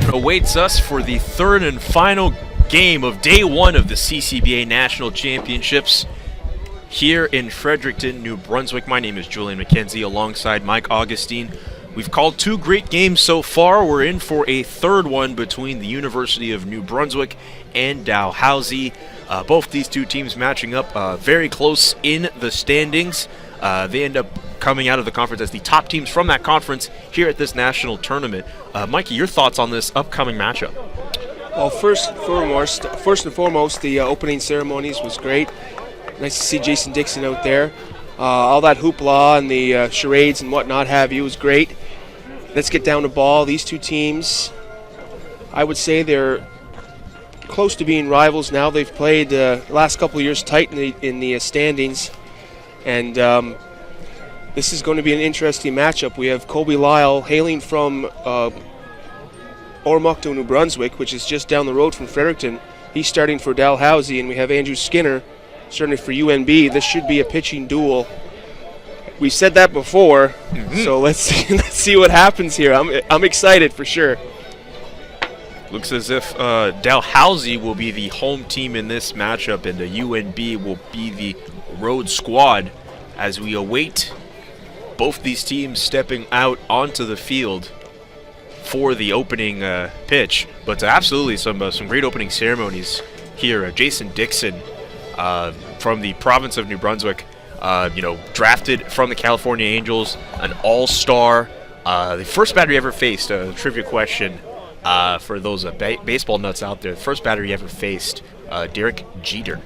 action awaits us for the third and final game of day one of the CCBA National Championships here in Fredericton, New Brunswick. My name is Julian McKenzie alongside Mike Augustine. We've called two great games so far. We're in for a third one between the University of New Brunswick and Dalhousie. Both these two teams matching up very close in the standings. They end up coming out of the conference as the top teams from that conference here at this national tournament. Mikey, your thoughts on this upcoming matchup? Well, first and foremost, the opening ceremonies was great. Nice to see Jason Dixon out there. All that hoopla and the charades and whatnot have you was great. Let's get down to ball. These two teams, I would say they're close to being rivals now. They've played the last couple of years tight in the standings, and this is going to be an interesting matchup. We have Colby Lyle hailing from Ormukto, New Brunswick, which is just down the road from Fredericton. He's starting for Dalhousie, and we have Andrew Skinner starting for UNB. This should be a pitching duel. We said that before, so let's see what happens here. I'm excited for sure. Looks as if Dalhousie will be the home team in this matchup, and the UNB will be the road squad as we await both these teams stepping out onto the field for the opening pitch. But absolutely some great opening ceremonies here. Jason Dixon from the province of New Brunswick, drafted from the California Angels, an all-star. The first batter he ever faced, a trivia question for those baseball nuts out there, the first batter he ever faced, Derek Jeter.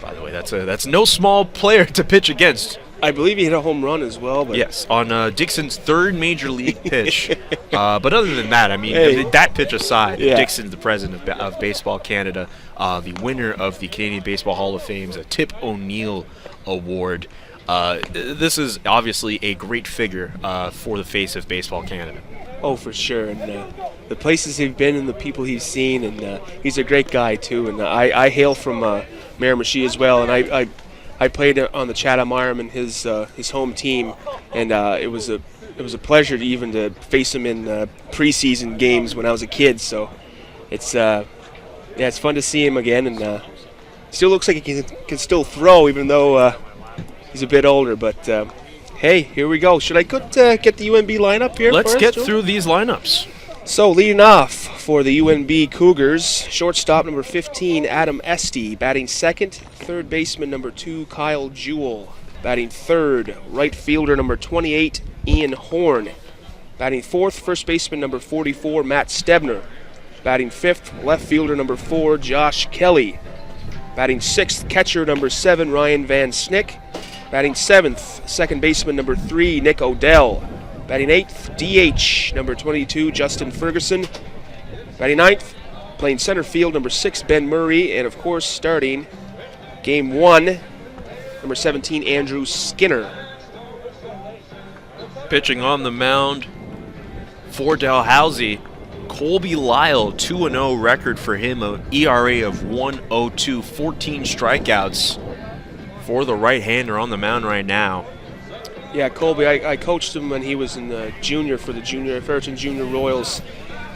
By the way, that's no small player to pitch against. I believe he hit a home run as well. But yes, on Dixon's third major league pitch. But other than that, I mean, that pitch aside, Dixon's the president of Baseball Canada, the winner of the Canadian Baseball Hall of Fame's Tip O'Neill Award. This is obviously a great figure for the face of Baseball Canada. Oh, for sure. And the places he's been and the people he's seen, and he's a great guy too. And I hail from Miramichi as well, and I played on the Chatham Ironman, his home team, and it was a pleasure to face him in preseason games when I was a kid. So it's fun to see him again, and still looks like he can still throw even though he's a bit older. But hey, here we go. Should I get the UNB lineup here? Let's get through these lineups. So leading off for the UNB Cougars, shortstop number 15, Adam Esty. Batting second, third baseman number 2, Kyle Jewell. Batting third, right fielder number 28, Ian Horn. Batting fourth, first baseman number 44, Matt Stebner. Batting fifth, left fielder number 4, Josh Kelly. Batting sixth, catcher number 7, Ryan Van Snick. Batting seventh, second baseman number 3, Nick Odell. Batting eighth, DH number 22, Justin Ferguson. Batting ninth, playing center field, number 6, Ben Murray. And of course, starting game 1, number 17, Andrew Skinner. Pitching on the mound for Dalhousie, Colby Lyle, 2-0 record for him, an ERA of 1.02, 14 strikeouts for the right-hander on the mound right now. Yeah, Colby, I coached him when he was in the junior for the Fredericton Junior Royals.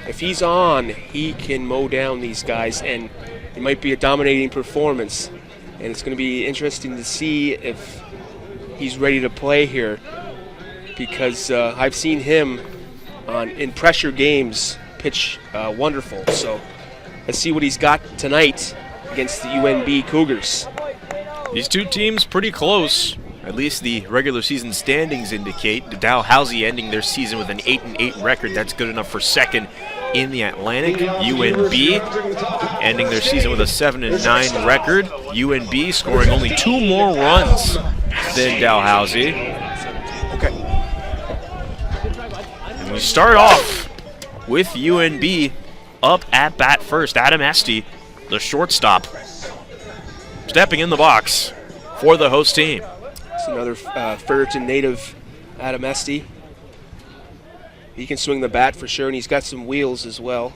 If he's on, he can mow down these guys, and it might be a dominating performance. And it's going to be interesting to see if he's ready to play here, because I've seen him in pressure games pitch wonderful. So let's see what he's got tonight against the UNB Cougars. These two teams pretty close. At least the regular season standings indicate. The Dalhousie ending their season with an 8-8 record. That's good enough for second in the Atlantic. UNB ending their season with a 7-9 record. UNB scoring only 2 more runs than Dalhousie. Okay. And we start off with UNB up at bat first. Adam Esty, the shortstop, stepping in the box for the host team. It's another Fredericton native, Adam Esty. He can swing the bat for sure, and he's got some wheels as well.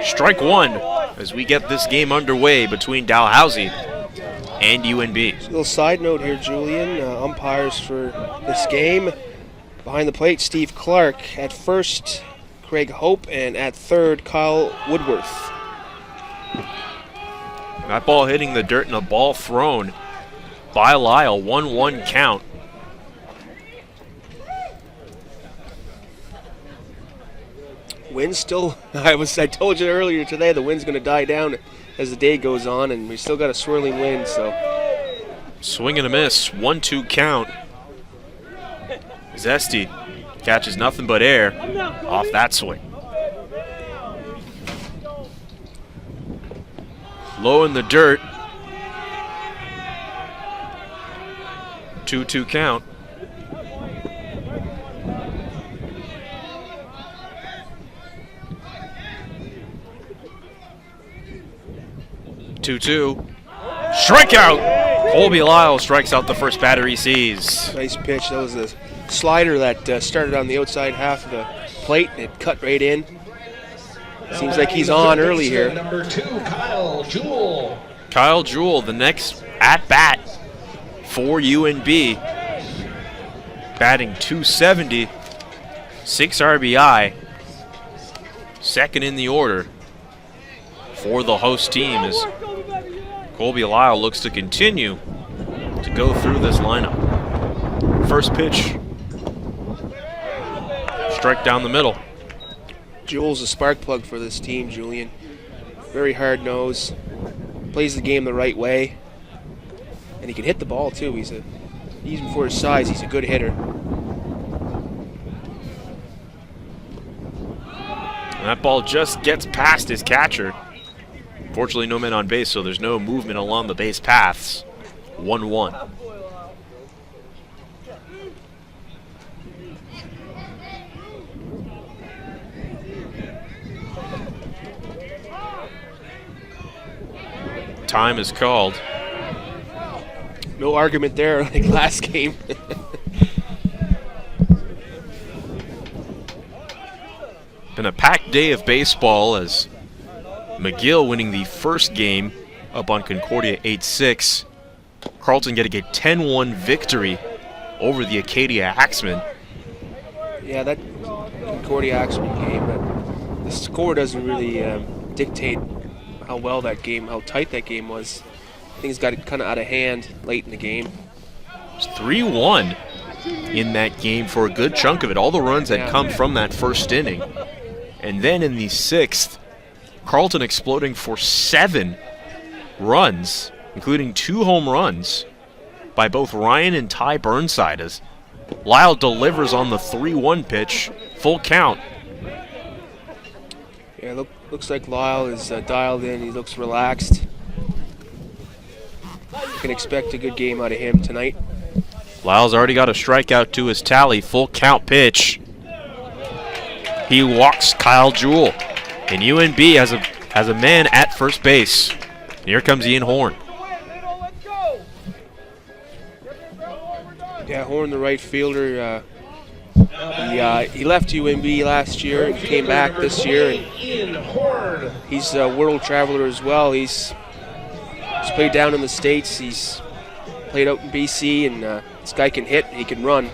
Strike one as we get this game underway between Dalhousie and UNB. A little side note here, Julian. Umpires for this game. Behind the plate, Steve Clark. At first, Craig Hope, and at third, Kyle Woodworth. That ball hitting the dirt and a ball thrown by Lyle. 1-1 count. Wind still, I told you earlier today, the wind's going to die down as the day goes on, and we still got a swirling wind, so. Swing and a miss, 1-2 count. Zesty catches nothing but air off that swing. Low in the dirt. 2-2 count. Strikeout! Colby Lyle strikes out the first batter he sees. Nice pitch. That was a slider that started on the outside half of the plate, and it cut right in. Seems like he's on early here. Number 2, Kyle Jewell. Kyle Jewell, the next at-bat for UNB. Batting .270, 6 RBI. Second in the order for the host team as Colby Lyle looks to continue to go through this lineup. First pitch. Strike down the middle. Jewell's a spark plug for this team, Julian. Very hard nose. Plays the game the right way. And he can hit the ball too. Even for his size, he's a good hitter. And that ball just gets past his catcher. Fortunately, no men on base, so there's no movement along the base paths. 1-1. Time is called. No argument there like last game. Been a packed day of baseball as McGill winning the first game up on Concordia 8-6. Carleton getting a 10-1 victory over the Acadia Axemen. Yeah, that Concordia Axemen game, the score doesn't really dictate how tight that game was. Things got kind of out of hand late in the game. It was 3-1 in that game for a good chunk of it. All the runs had come from that first inning. And then in the sixth, Carleton exploding for 7 runs, including 2 home runs by both Ryan and Ty Burnside as Lyle delivers on the 3-1 pitch, full count. Yeah, looks like Lyle is dialed in. He looks relaxed. You can expect a good game out of him tonight. Lyle's already got a strikeout to his tally, full count pitch. He walks Kyle Jewell, and UNB has a man at first base. And here comes Ian Horn. Yeah, Horn, the right fielder. He left UNB last year and came back this year. And he's a world traveler as well. He's played down in the States. He's played out in BC, and this guy can hit. He can run.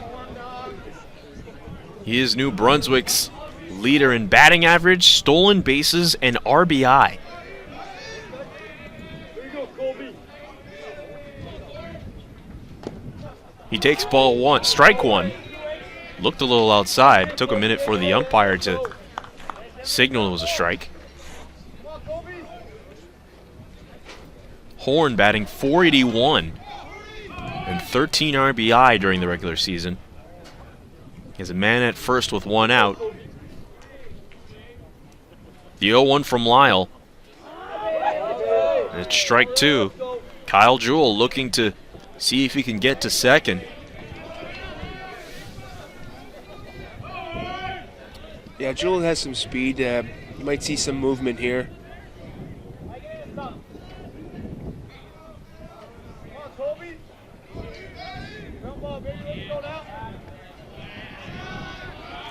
He is New Brunswick's leader in batting average, stolen bases, and RBI. He takes ball 1, strike 1. Looked a little outside. Took a minute for the umpire to signal it was a strike. Horn batting .481 and 13 RBI during the regular season. He has a man at first with 1 out. The 0-1 from Lyle. And it's strike 2. Kyle Jewell looking to see if he can get to second. Yeah, Jewell has some speed. You might see some movement here.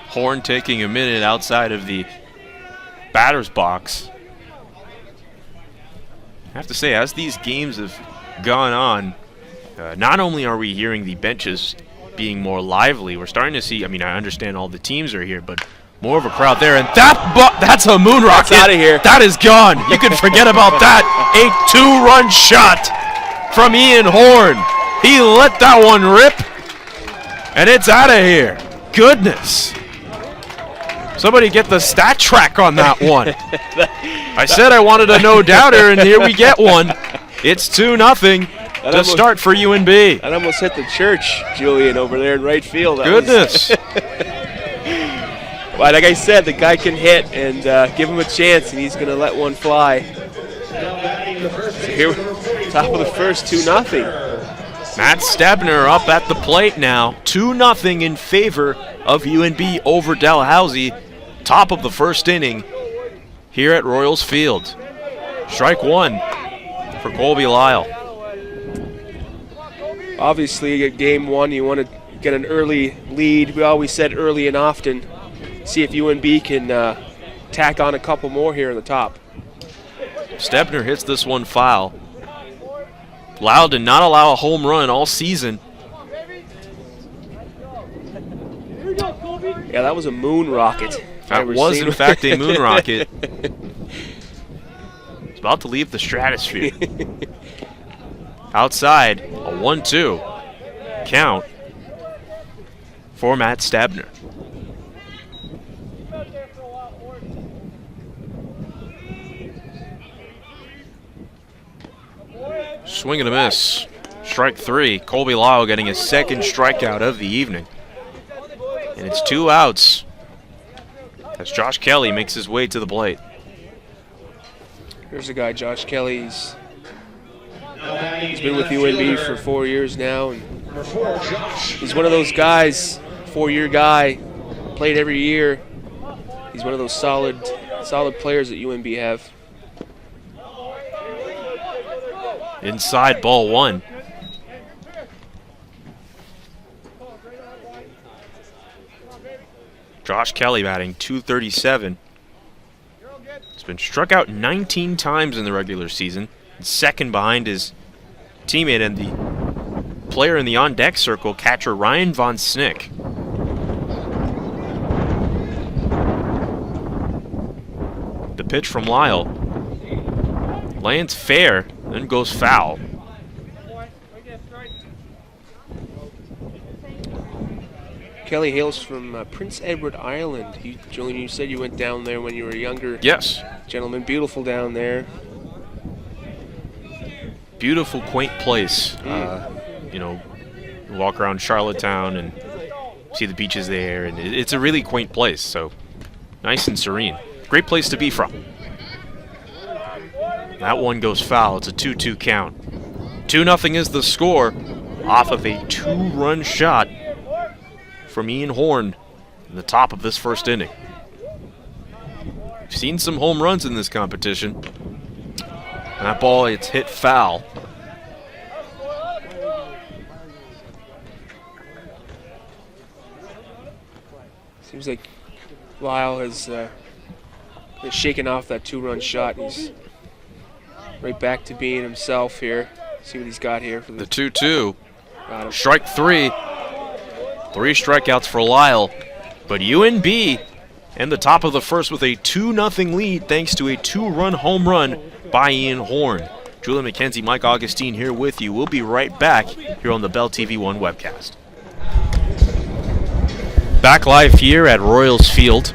Horn taking a minute outside of the batter's box. I have to say, as these games have gone on, not only are we hearing the benches being more lively, we're starting to see, I mean, I understand all the teams are here, but More of a crowd there, and that's a moon rocket. That's out of here. That is gone. You can forget about that. A 2-run shot from Ian Horn. He let that one rip, and it's out of here. Goodness. Somebody get the stat track on that one. I said I wanted a no-doubter, and here we get one. It's 2-0 to start for UNB. That almost hit the church, Julian, over there in right field. Goodness. Well, like I said, the guy can hit, and give him a chance, and he's going to let one fly. So here, top of the first, 2-0. Matt Stabner up at the plate now. 2-0 in favor of UNB over Dalhousie. Top of the first inning here at Royals Field. Strike one for Colby Lyle. Obviously, at game one, you want to get an early lead. We always said early and often. See if UNB can tack on a couple more here in the top. Stebner hits this one foul. Lyle did not allow a home run all season. Yeah, that was a moon rocket. That was, in fact, a moon rocket. It's about to leave the stratosphere. Outside, a 1-2 count for Matt Stabner. Swing and a miss. Strike three. Colby Lyle getting his second strikeout of the evening. And it's 2 outs as Josh Kelly makes his way to the plate. Here's the guy, Josh Kelly. He's been with UNB for 4 years now, and he's one of those guys, 4-year guy, played every year. He's one of those solid players that UNB have. Inside, ball one. Josh Kelly batting .237. He's been struck out 19 times in the regular season. Second behind his teammate and the player in the on-deck circle, catcher Ryan Von Snick. The pitch from Lyle lands fair, then goes foul. Kelly hails from Prince Edward Island. Julian, you said you went down there when you were younger. Yes. Gentlemen, beautiful down there. Beautiful, quaint place. You know, walk around Charlottetown and see the beaches there, and it's a really quaint place, so nice and serene. Great place to be from. That one goes foul. It's a 2-2 count. 2-0 is the score off of a 2-run shot from Ian Horn in the top of this first inning. We've seen some home runs in this competition. And that ball, it's hit foul. Seems like Lyle has shaken off that 2-run shot. He's right back to being himself here. See what he's got here for the 2-2. Strike three. 3 strikeouts for Lyle. But UNB in the top of the first with a 2-0 lead thanks to a 2-run home run by Ian Horn. Julian McKenzie, Mike Augustine here with you. We'll be right back here on the Bell TV 1 webcast. Back live here at Royals Field.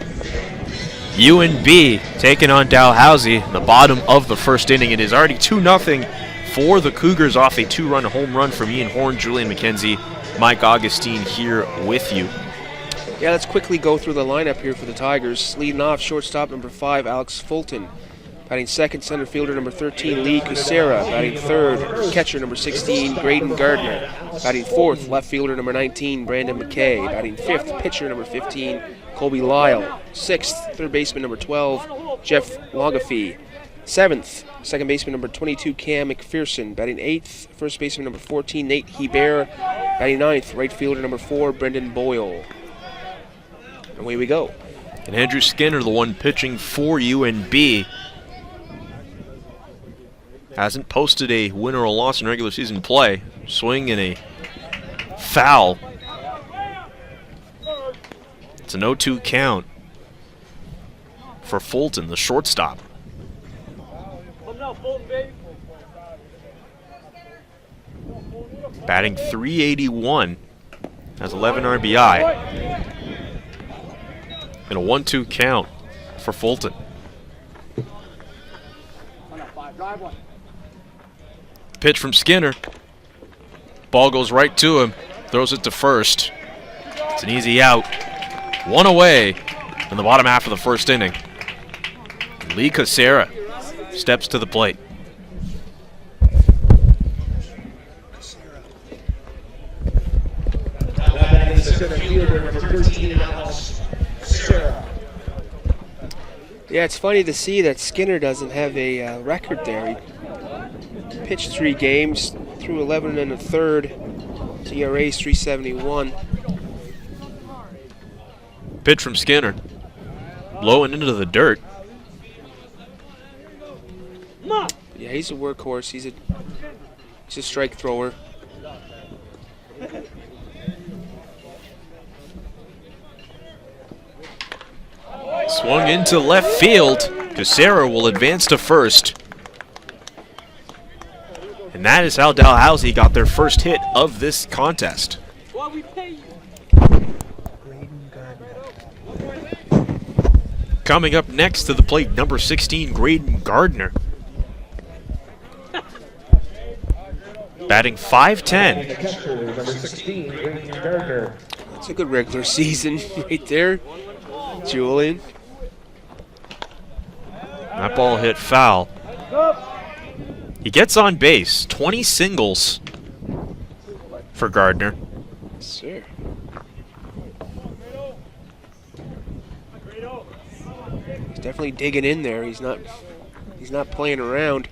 UNB taking on Dalhousie in the bottom of the first inning. It is already 2-0 for the Cougars off a 2-run home run from Ian Horn. Julian McKenzie, Mike Augustine here with you. Yeah, let's quickly go through the lineup here for the Tigers. Leading off, shortstop number 5, Alex Fulton. Batting second, center fielder number 13, Lee Kucera. Batting third, catcher number 16, Braden Gardner. Batting fourth, left fielder number 19, Brandon McKay. Batting fifth, pitcher number 15, Colby Lyle. Sixth, third baseman number 12, Jeff Longafee. Seventh, second baseman number 22, Cam McPherson. Batting eighth, first baseman number 14, Nate Hebert. Batting ninth, right fielder number 4, Brendan Boyle. Away we go. And Andrew Skinner, the one pitching for UNB, hasn't posted a win or a loss in regular season play. Swing and a foul. It's an 0-2 count. for Fulton, the shortstop. Batting .381, has 11 RBI. And a 1-2 count for Fulton. Pitch from Skinner. Ball goes right to him. Throws it to first. It's an easy out. One away in the bottom half of the first inning. Lee Casera steps to the plate. Yeah, it's funny to see that Skinner doesn't have a record there. He pitched 3 games, threw 11 and a third. ERA's .371. Pitch from Skinner. Low and into the dirt. Yeah, he's a workhorse. He's a strike thrower. Swung into left field. Casera will advance to first. And that is how Dalhousie got their first hit of this contest. Coming up next to the plate, number 16, Graydon Gardner. Batting .510. That's a good regular season right there, Julian. That ball hit foul. He gets on base. 20 singles for Gardner. Sure. He's definitely digging in there. He's not playing around.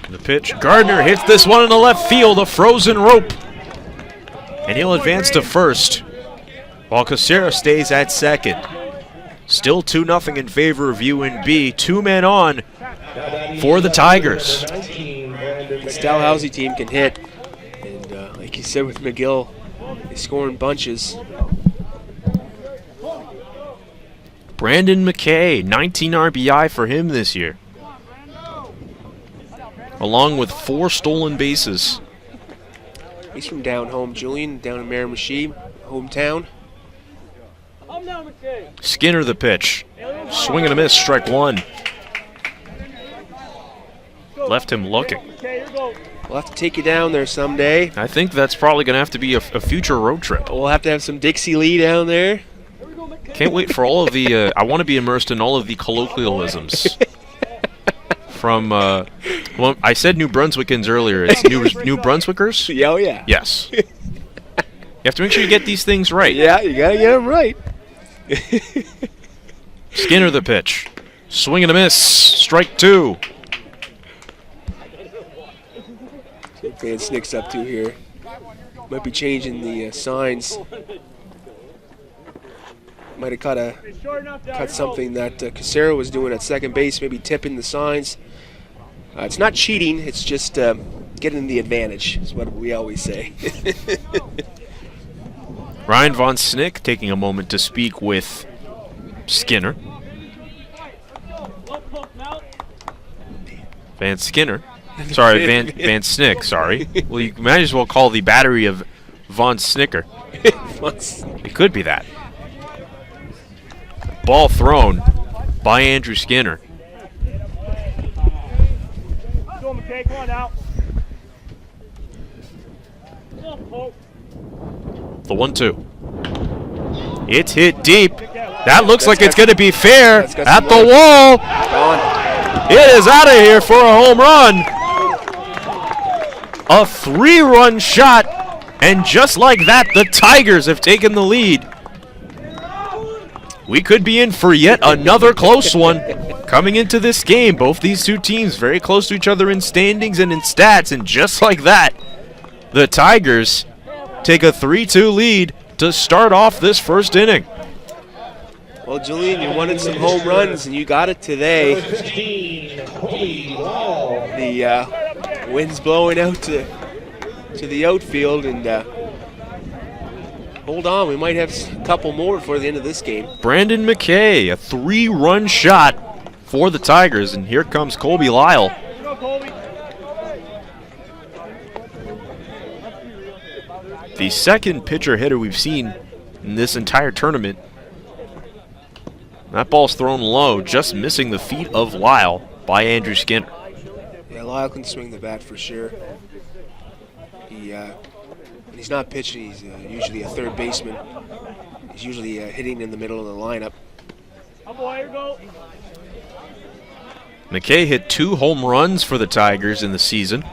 The pitch. Gardner hits this one in the left field, a frozen rope. And he'll advance to first, while Casera stays at second. Still 2-0 in favor of UNB. 2 men on for the Tigers. This Dalhousie team can hit. And like you said with McGill, they score in bunches. Brandon McKay, 19 RBI for him this year, along with 4 stolen bases. He's from down home, Julian, down in Miramichi, hometown. Skinner the pitch. Swing and a miss, strike 1. Left him looking. We'll have to take you down there someday. I think that's probably going to have to be a future road trip. We'll have to have some Dixie Lee down there. Can't wait for all of the, I want to be immersed in all of the colloquialisms. From, well, I said New Brunswickans earlier. It's New Brunswickers? Yeah, oh yeah. Yes. You have to make sure you get these things right. Yeah, you got to get them right. Skinner the pitch. Swing and a miss. Strike 2. Van Snick's up to here. Might be changing the signs. Might have cut something that Casera was doing at second base, maybe tipping the signs. It's not cheating, it's just getting the advantage, is what we always say. Ryan Von Snick taking a moment to speak with Skinner. Van Skinner. Sorry, Van Snick, sorry. Well, you might as well call the battery of Von Snicker. It could be that. Ball thrown by Andrew Skinner. The 1-2. It's hit deep. That looks like it's going to be fair at the wall. It is out of here for a home run. A 3-run shot. And just like that, the Tigers have taken the lead. We could be in for yet another close one coming into this game. Both these two teams very close to each other in standings and in stats. And just like that, the Tigers take a 3-2 lead to start off this first inning. Well, Julian, you wanted some home runs, and you got it today. The wind's blowing out to the outfield, and hold on, we might have a couple more before the end of this game. Brandon McKay, a 3-run shot for the Tigers, and here comes Colby Lyle. The second pitcher hitter we've seen in this entire tournament. That ball's thrown low, just missing the feet of Lyle by Andrew Skinner. Yeah, Lyle can swing the bat for sure. When he's not pitching, he's usually a third baseman. He's usually hitting in the middle of the lineup. McKay hit 2 home runs for the Tigers in the season.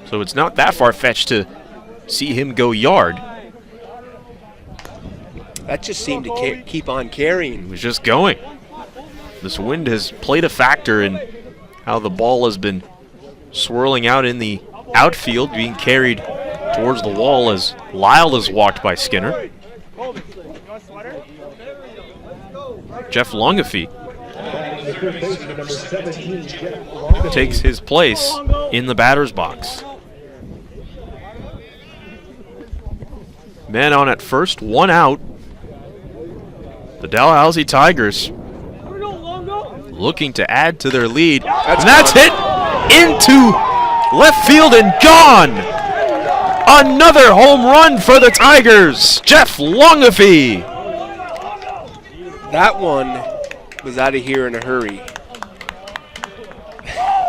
So it's not that far-fetched to see him go yard. That just seemed to keep on carrying. He was just going. This wind has played a factor in how the ball has been swirling out in the outfield, being carried towards the wall as Lyle has walked by Skinner. Jeff Longafee takes his place in the batter's box. Man on at first, 1 out. The Dalhousie Tigers looking to add to their lead. And that's hit into left field and gone. Another home run for the Tigers. Jeff Longafee. That one was out of here in a hurry.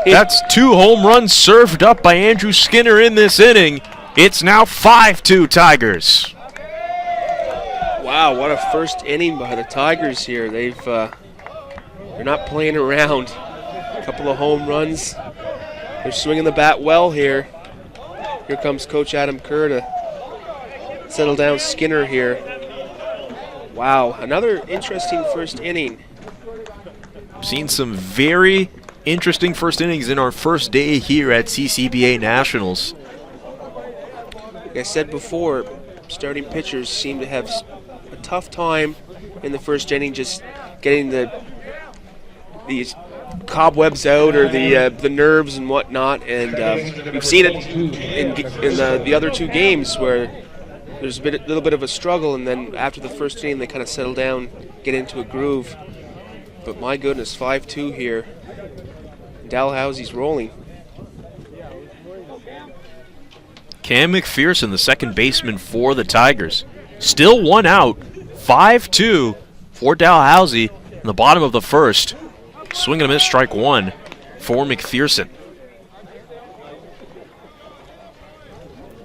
That's 2 home runs served up by Andrew Skinner in this inning. It's now 5-2 Tigers. Wow, what a first inning by the Tigers here. They're not playing around. A couple of home runs. They're swinging the bat well here. Here comes Coach Adam Kerr to settle down Skinner here. Wow, another interesting first inning. Seen some very interesting first innings in our first day here at CCBA Nationals. Like I said before, starting pitchers seem to have a tough time in the first inning just getting these cobwebs out or the nerves and whatnot, and we've seen it in the other 2 games where there's a little bit of a struggle, and then after the first inning they kind of settle down, get into a groove. But my goodness, 5-2 here. Dalhousie's rolling. Cam McPherson, the second baseman for the Tigers. Still 1 out, 5-2 for Dalhousie in the bottom of the first. Swing and a miss, strike 1 for McPherson.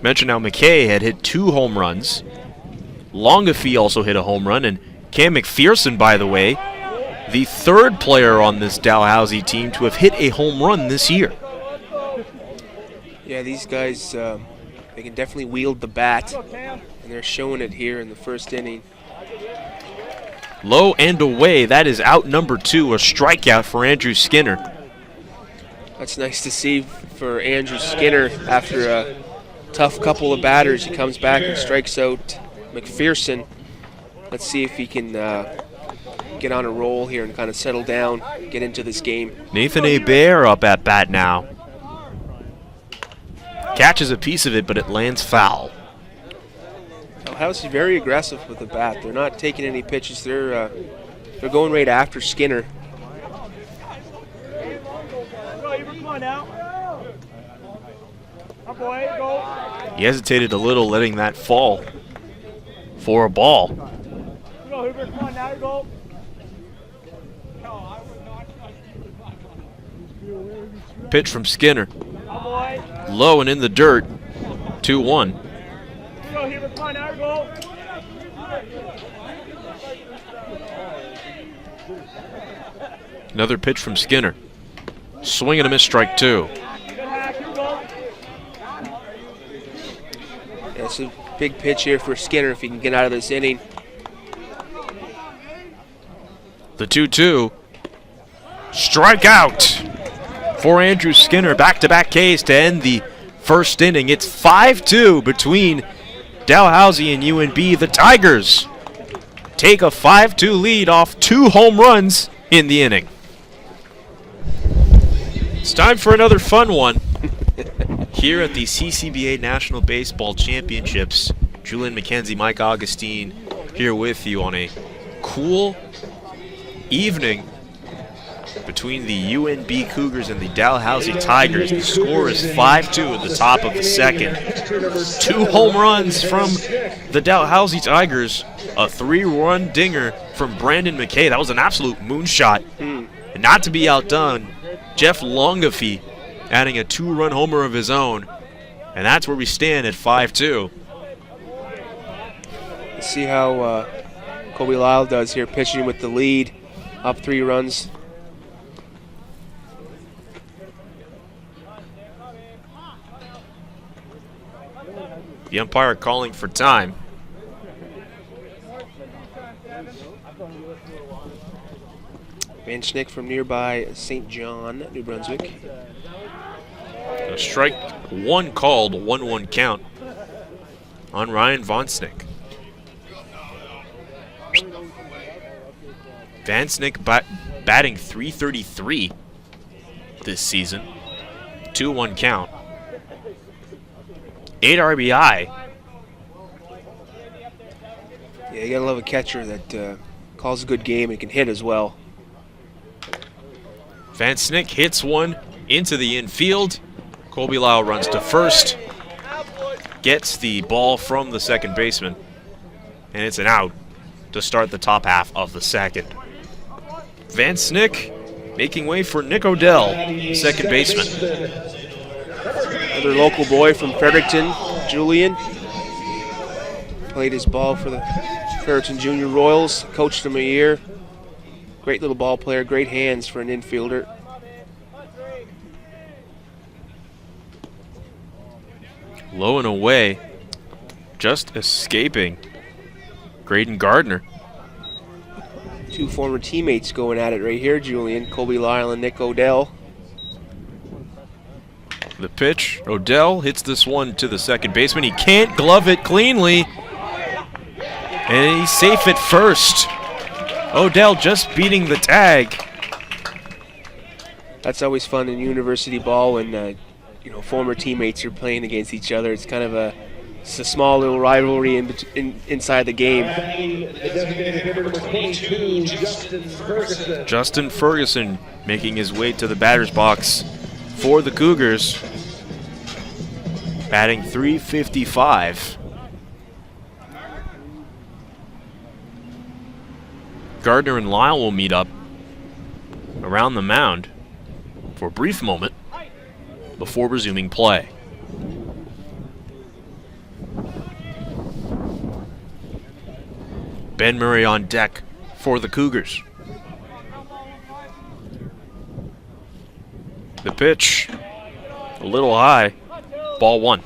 Mentioned how McKay had hit 2 home runs. Longafee also hit a home run, and Cam McPherson, by the way, the 3rd player on this Dalhousie team to have hit a home run this year. Yeah, these guys, they can definitely wield the bat, and they're showing it here in the first inning. Low and away, that is out number 2, a strikeout for Andrew Skinner. That's nice to see for Andrew Skinner after a tough couple of batters. He comes back and strikes out McPherson. Let's see if he can get on a roll here and kind of settle down, get into this game. Nathan Hebert up at bat now. Catches a piece of it, but it lands foul. Dalhousie very aggressive with the bat. They're not taking any pitches. They're going right after Skinner. He hesitated a little, letting that fall for a ball. Pitch from Skinner. Low and in the dirt. 2-1. Another pitch from Skinner. Swing and a miss, strike 2. It's a big pitch here for Skinner if he can get out of this inning. The 2-2. Strikeout for Andrew Skinner. Back-to-back Ks to end the first inning. It's 5-2 between Dalhousie and UNB. The Tigers take a 5-2 lead off 2 home runs in the inning. It's time for another fun one. here at the CCBA National Baseball Championships. Julian McKenzie, Mike Augustine here with you on a cool evening between the UNB Cougars and the Dalhousie Tigers. The score is 5-2 at the top of the second. 2 home runs from the Dalhousie Tigers, a 3-run dinger from Brandon McKay. That was an absolute moonshot. And not to be outdone, Jeff Longafee adding a 2-run homer of his own. And that's where we stand at 5-2. Let's see how Kobe Lyle does here, pitching with the lead, up 3 runs. The umpire calling for time. Van Schnick from nearby St. John, New Brunswick. A strike 1 called, 1-1 count on Ryan Von Snick. Van Snick batting .333 this season. 2-1 count. 8 RBI. Yeah, you gotta love a catcher that calls a good game and can hit as well. Van Snick hits one into the infield. Colby Lyle runs to first. Gets the ball from the second baseman. And it's an out to start the top half of the second. Van Snick making way for Nick Odell, second baseman. Another local boy from Fredericton, Julian. Played his ball for the Fredericton Junior Royals, coached him a year. Great little ball player, great hands for an infielder. Low and away, just escaping Graydon Gardner. 2 former teammates going at it right here, Julian. Colby Lyle and Nick Odell. The pitch, Odell hits this one to the second baseman. He can't glove it cleanly. And he's safe at first. Odell just beating the tag. That's always fun in university ball when former teammates are playing against each other. It's kind of a small little rivalry inside the game. Justin Ferguson making his way to the batter's box for the Cougars, batting .355. Gardner and Lyle will meet up around the mound for a brief moment before resuming play. Ben Murray on deck for the Cougars. The pitch, a little high, ball 1.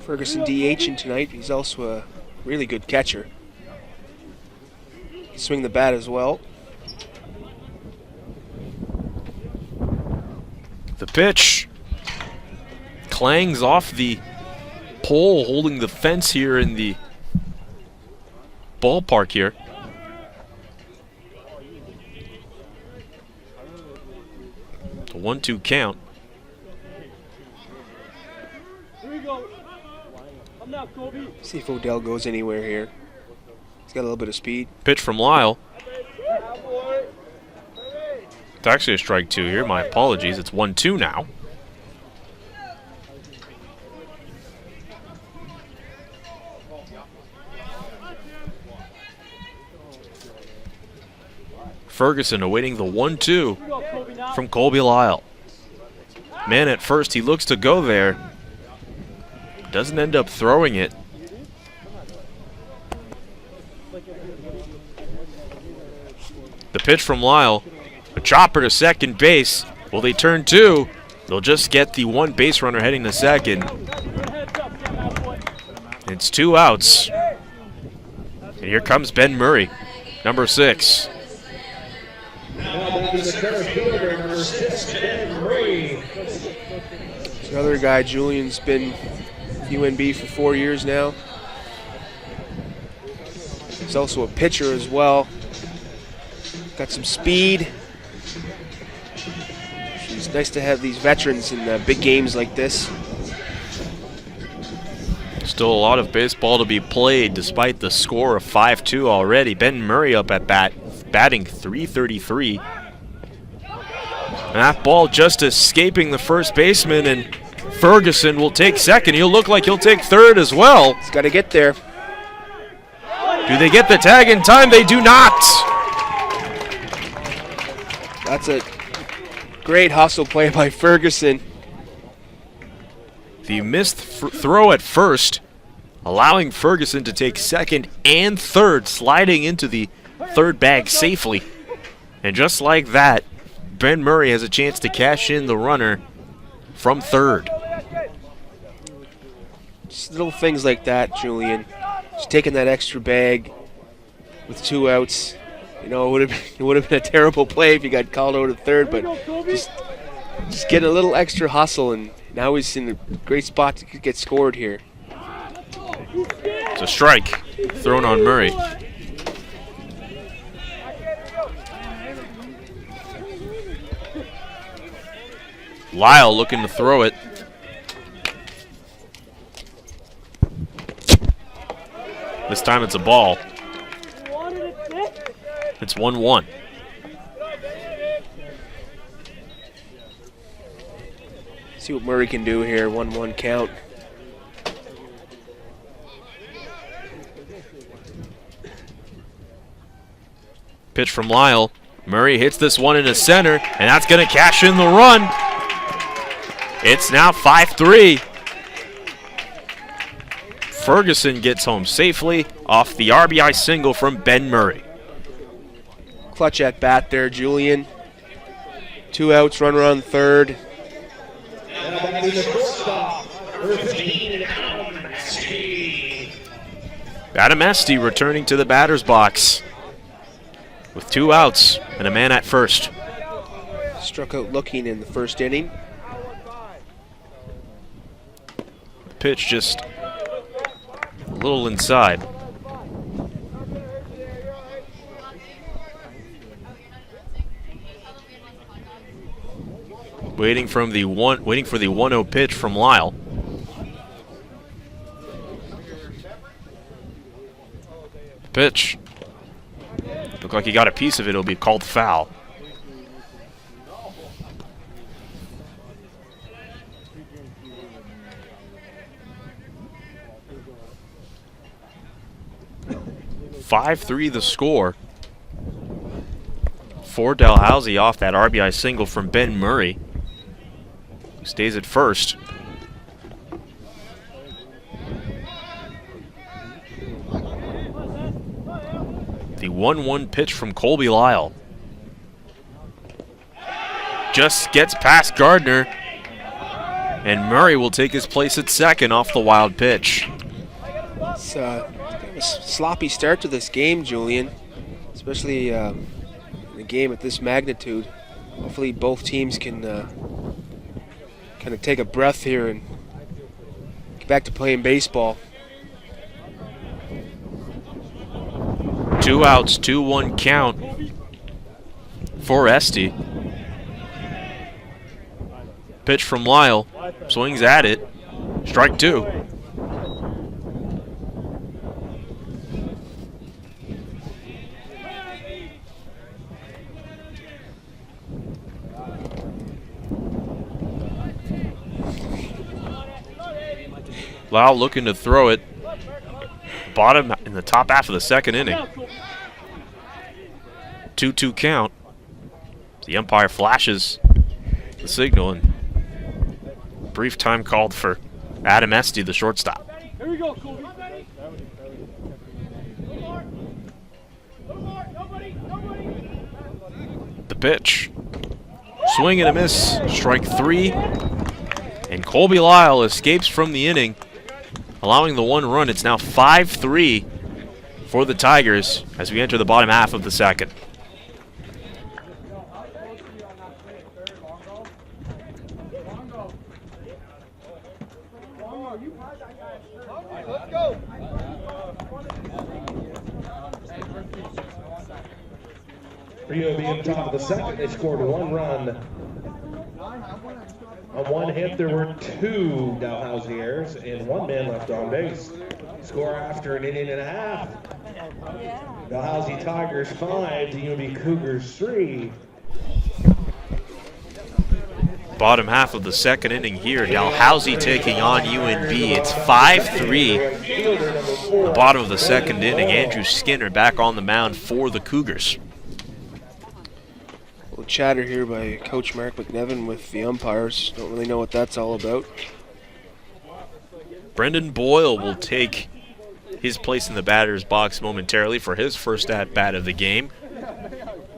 Ferguson DHing tonight. He's also a really good catcher. He can swing the bat as well. The pitch clangs off the pole holding the fence here in the ballpark here. The 1-2 count. See if Odell goes anywhere here. He's got a little bit of speed. Pitch from Lyle. It's actually a strike 2 here. My apologies. It's 1-2 now. Ferguson awaiting the 1-2 from Colby Lyle. Man at first, he looks to go there. Doesn't end up throwing it. The pitch from Lyle. A chopper to second base. Will they turn 2? They'll just get the 1 base runner heading to second. It's 2 outs. And here comes Ben Murray, number 6. Another guy, Julian's been UNB for 4 years now. He's also a pitcher as well. Got some speed. It's nice to have these veterans in big games like this. Still a lot of baseball to be played despite the score of 5-2 already. Ben Murray up at bat, batting .333. And that ball just escaping the first baseman, and Ferguson will take second. He'll look like he'll take third as well. He's got to get there. Do they get the tag in time? They do not. That's a great hustle play by Ferguson. The missed throw at first, allowing Ferguson to take second and third, sliding into the third bag safely. And just like that, Ben Murray has a chance to cash in the runner from third. Just little things like that, Julian. Just taking that extra bag with 2 outs. You know, it would have been a terrible play if you got called out at third, but just get a little extra hustle, and now he's in a great spot to get scored here. It's a strike thrown on Murray. Lyle looking to throw it. This time it's a ball. It's 1-1. See what Murray can do here. 1-1 count. Pitch from Lyle. Murray hits this one into center, and that's going to cash in the run. It's now 5-3. Ferguson gets home safely off the RBI single from Ben Murray. Clutch at bat there, Julian. 2 outs, runner on third. Adam Esty returning to the batter's box with 2 outs and a man at first. Struck out looking in the first inning. Pitch just a little inside. Waiting for the 1-0 pitch from Lyle. Pitch. Look like he got a piece of it. It'll be called foul. .5-3 the score for Dalhousie off that RBI single from Ben Murray. Stays at first. The 1-1 pitch from Colby Lyle. Just gets past Gardner. And Murray will take his place at second off the wild pitch. It's a sloppy start to this game, Julian. Especially in a game at this magnitude. Hopefully both teams can kind of take a breath here and get back to playing baseball. 2 outs, 2-1 count for Esty. Pitch from Lyle. Swings at it. Strike 2. Lyle looking to throw it. Bottom in the top half of the second inning. 2-2 count. The umpire flashes the signal, and brief time called for Adam Esty, the shortstop. Here we go, Colby. The pitch. Swing and a miss. Strike 3. And Colby Lyle escapes from the inning, allowing the 1 run. It's now 5-3 for the Tigers as we enter the bottom half of the second. For UNB in the top of the second, they scored 1 run. On one hit, there were 2 Dalhousie errors and 1 man left on base. Score after an inning and a half. Dalhousie Tigers 5 to UNB Cougars 3. Bottom half of the second inning here. Dalhousie taking on UNB. It's 5-3. The bottom of the second inning. Andrew Skinner back on the mound for the Cougars. A little chatter here by Coach Mark McNevin with the umpires. Don't really know what that's all about. Brendan Boyle will take his place in the batter's box momentarily for his first at-bat of the game.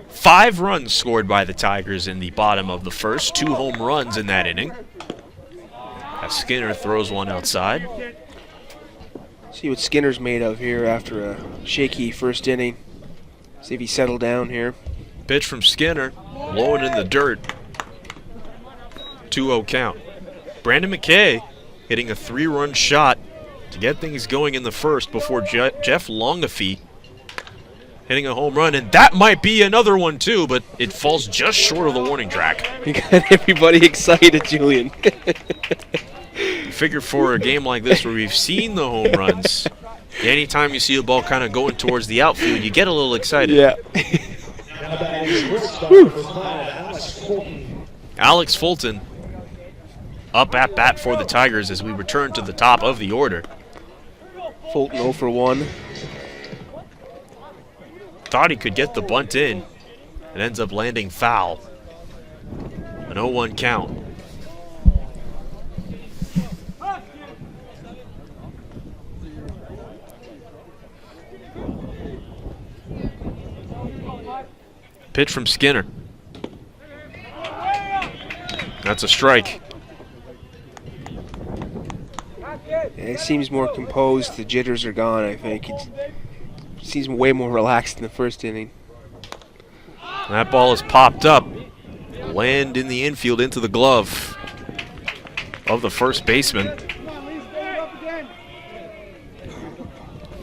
5 runs scored by the Tigers in the bottom of the first. 2 home runs in that inning. As Skinner throws one outside. See what Skinner's made of here after a shaky first inning. See if he settled down here. Pitch from Skinner, low and in the dirt. 2-0 count. Brandon McKay hitting a 3-run shot to get things going in the first before Jeff Longafee hitting a home run, and that might be another one too, but it falls just short of the warning track. You got everybody excited, Julian. You figure for a game like this where we've seen the home runs, anytime you see a ball kind of going towards the outfield, you get a little excited. Yeah. Alex Fulton up at bat for the Tigers as we return to the top of the order. Fulton 0 for 1. Thought he could get the bunt in. It ends up landing foul. An 0-1 count. Pitch from Skinner. That's a strike. It seems more composed. The jitters are gone, I think. It seems way more relaxed in the first inning. That ball is popped up. Land in the infield into the glove of the first baseman,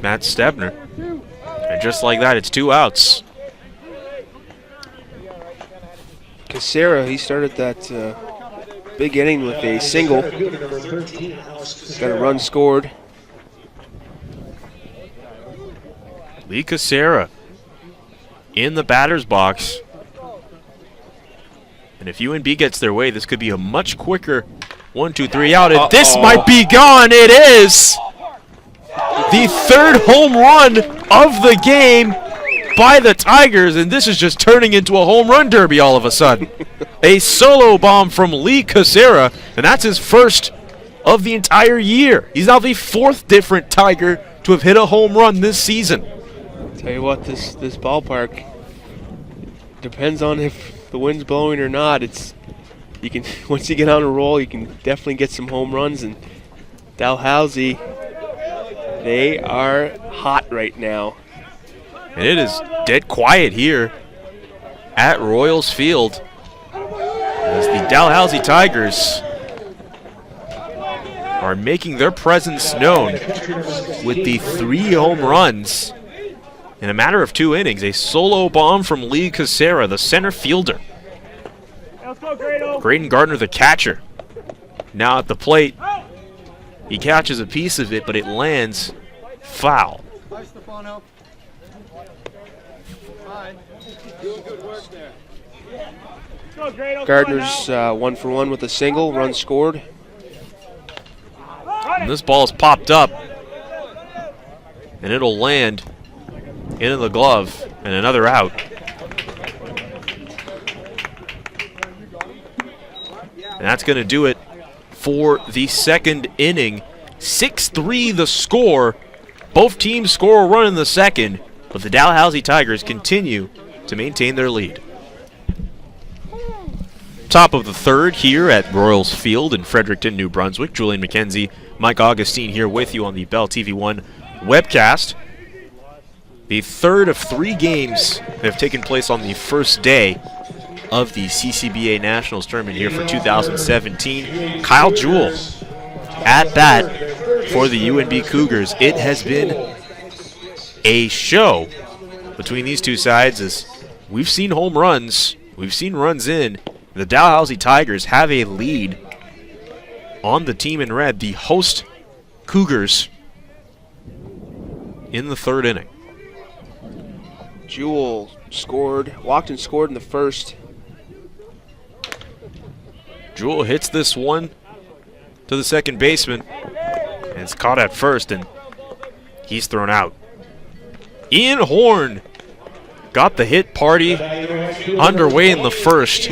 Matt Stebner. And just like that, it's 2 outs. Casera, he started that big inning with a single. Got a run scored. Lee Casera in the batter's box. And if UNB gets their way, this could be a much quicker 1-2-3 out. And this might be gone. It is the 3rd home run of the game by the Tigers, and this is just turning into a home run derby all of a sudden. A solo bomb from Lee Casera, and that's his first of the entire year. He's now the 4th different Tiger to have hit a home run this season. Tell you what, this ballpark depends on if the wind's blowing or not. You can once you get on a roll, you can definitely get some home runs. And Dalhousie, they are hot right now. And it is dead quiet here at Royals Field as the Dalhousie Tigers are making their presence known with the 3 home runs in a matter of 2 innings. A solo bomb from Lee Casera, the center fielder. Graydon Gardner, the catcher, now at the plate. He catches a piece of it, but it lands foul. Gardner's 1 for 1 with a single, run scored. And this ball is popped up, and it'll land into the glove, and another out. And that's going to do it for the second inning. 6-3 the score. Both teams score a run in the second, but the Dalhousie Tigers continue to maintain their lead. Top of the third here at Royals Field in Fredericton, New Brunswick. Julian McKenzie, Mike Augustine here with you on the Bell TV1 webcast. The third of 3 games that have taken place on the first day of the CCBA Nationals tournament here for 2017. Kyle Jewell at bat for the UNB Cougars. It has been a show between these two sides as we've seen home runs, we've seen runs in, and The Dalhousie Tigers have a lead on the team in red, the host Cougars, in the third inning. Jewell walked and scored in the first. Jewell hits this one to the second baseman, and it's caught at first, and he's thrown out. Ian Horn got the hit party underway in the first.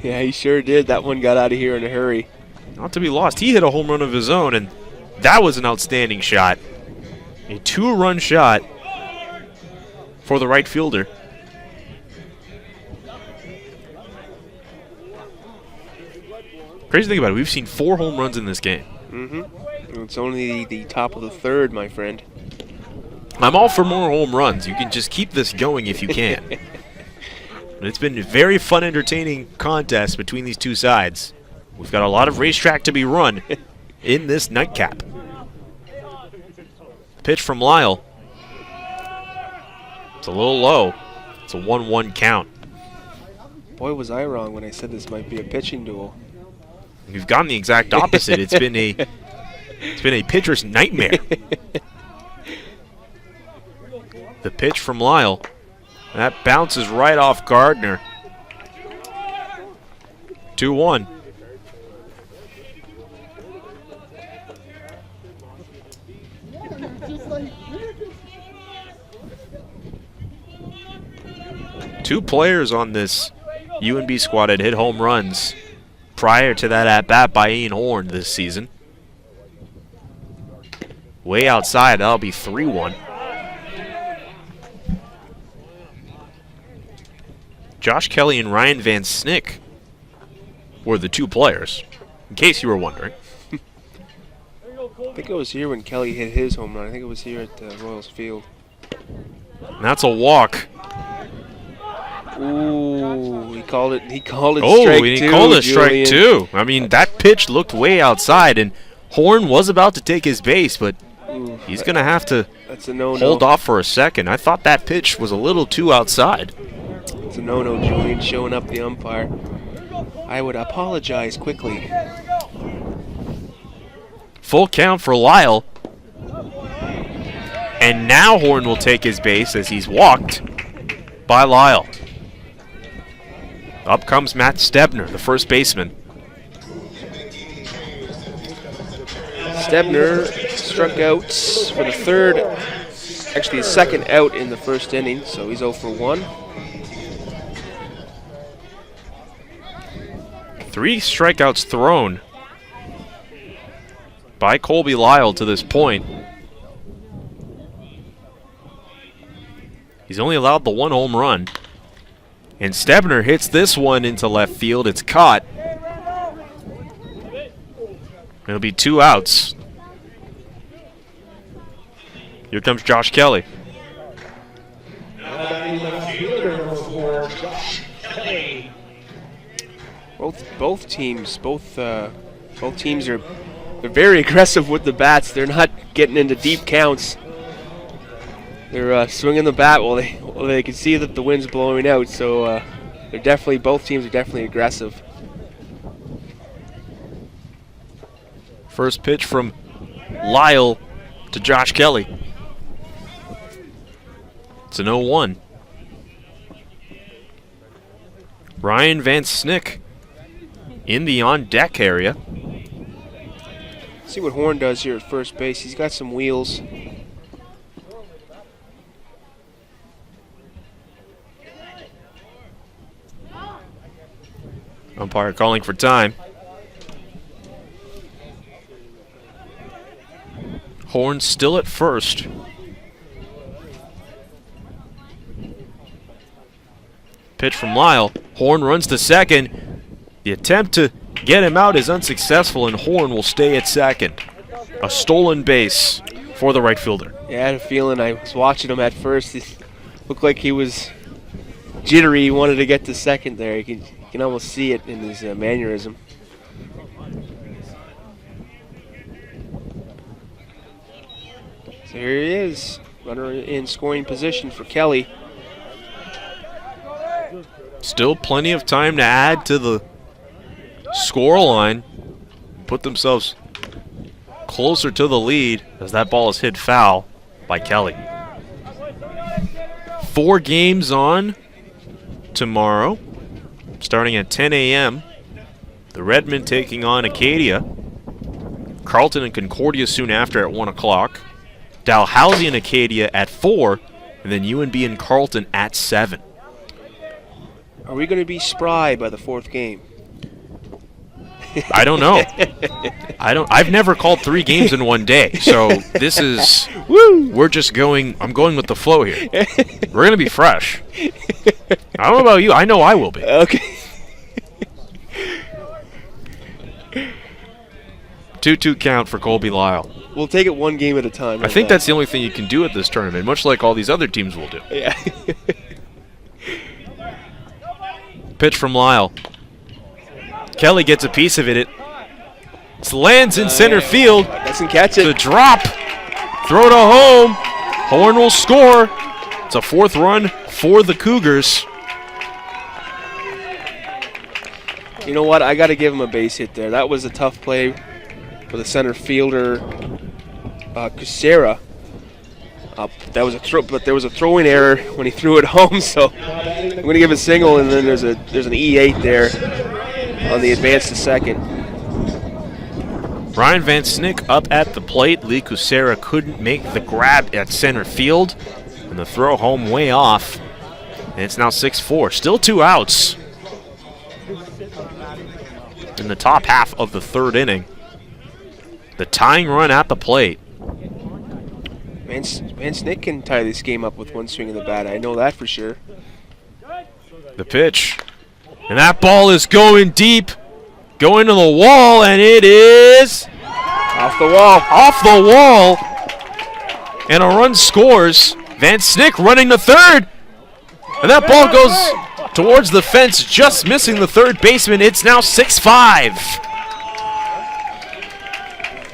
Yeah, he sure did. That one got out of here in a hurry. Not to be lost. He hit a home run of his own, and that was an outstanding shot. A 2-run shot for the right fielder. Crazy thing about it, we've seen 4 home runs in this game. Mm-hmm. It's only the top of the third, my friend. I'm all for more home runs. You can just keep this going if you can. It's been a very fun, entertaining contest between these two sides. We've got a lot of racetrack to be run in this nightcap. Pitch from Lyle. It's a little low. It's a 1-1 count. Boy, was I wrong when I said this might be a pitching duel. We've gotten the exact opposite. It's been a pitcher's nightmare. The pitch from Lyle. That bounces right off Gardner. 2-1. Two players on this UNB squad had hit home runs prior to that at-bat by Ian Horn this season. Way outside, that'll be 3-1. Josh Kelly and Ryan Van Snick were the two players, in case you were wondering. I think it was here when Kelly hit his home run. I think it was here at Royals Field. And that's a walk. Ooh, he called it strike two. Oh, he called it strike two. I mean, that pitch looked way outside, and Horn was about to take his base, but he's going to have to hold off for a second. I thought that pitch was a little too outside. It's a no-no, Julian, showing up the umpire. I would apologize quickly. Full count for Lyle. And now Horn will take his base as he's walked by Lyle. Up comes Matt Stebner, the first baseman. Stebner struck out for the third, actually his second out in the first inning, so he's 0 for 1. 3 strikeouts thrown by Colby Lyle to this point. He's only allowed the 1 home run. And Stebner hits this one into left field. It's caught. It'll be 2 outs. Here comes Josh Kelly. Both teams are they're very aggressive with the bats. They're not getting into deep counts. They're swinging the bat while they can see that the wind's blowing out. So both teams are definitely aggressive. First pitch from Lyle to Josh Kelly. It's an 0-1. Ryan Van Snick in the on-deck area. See what Horn does here at first base. He's got some wheels. Umpire calling for time. Horn still at first. Pitch from Lyle. Horn runs to second. The attempt to get him out is unsuccessful, and Horn will stay at second. A stolen base for the right fielder. Yeah, I had a feeling. I was watching him at first. It looked like he was jittery. He wanted to get to second there. You can almost see it in his mannerism. So here he is, runner in scoring position for Kelly. Still plenty of time to add to the score line. Put themselves closer to the lead as that ball is hit foul by Kelly. 4 games on tomorrow, starting at 10 a.m. The Redmen taking on Acadia. Carleton and Concordia soon after at 1 o'clock. Dalhousie and Acadia at 4, and then UNB and Carleton at 7. Are we going to be spry by the 4th game? I don't know. I've never called 3 games in one day, so this is. Woo! We're just going. I'm going with the flow here. We're gonna be fresh. I don't know about you. I know I will be. Okay. 2-2 count for Colby Lyle. We'll take it 1 game at a time. I think that's the only thing you can do at this tournament, much like all these other teams will do. Yeah. Pitch from Lyle. Kelly gets a piece of it. It lands in center field. Doesn't catch it. The drop. Throw to home. Horn will score. It's a 4th run for the Cougars. You know what? I got to give him a base hit there. That was a tough play for the center fielder, Kucera. That was a throw, but there was a throwing error when he threw it home. So I'm going to give a single, and then there's an E8 there on the advance to second. Ryan Van Snick up at the plate. Lee Kucera couldn't make the grab at center field, and the throw home way off. And it's now 6-4. Still 2 outs in the top half of the 3rd inning. The tying run at the plate. Van Snick can tie this game up with 1 swing of the bat. I know that for sure. The pitch. And that ball is going deep. Going to the wall, and it is off the wall. Off the wall. And a run scores. Van Snick running to 3rd. And that ball goes towards the fence, just missing the 3rd baseman. It's now 6-5.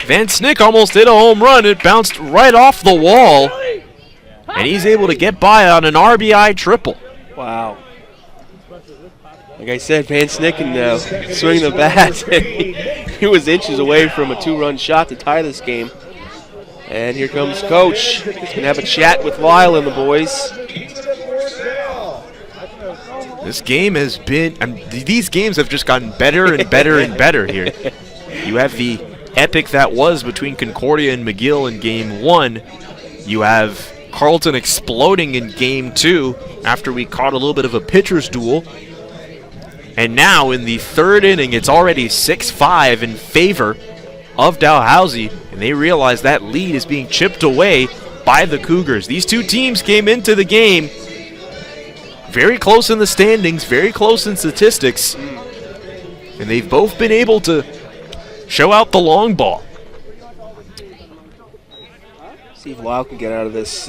Van Snick almost hit a home run. It bounced right off the wall. And he's able to get by on an RBI triple. Wow. Like I said, Van Snick can swing the bat. He was inches away from a 2-run shot to tie this game. And here comes Coach. He's going to have a chat with Lyle and the boys. This game has been, these games have just gotten better and better and better here. You have the epic that was between Concordia and McGill in Game 1. You have Carleton exploding in Game 2 after we caught a little bit of a pitcher's duel. And now in the 3rd inning, it's already 6-5 in favor of Dalhousie, and they realize that lead is being chipped away by the Cougars. These two teams came into the game very close in the standings, very close in statistics, and they've both been able to show out the long ball. See if Lyle can get out of this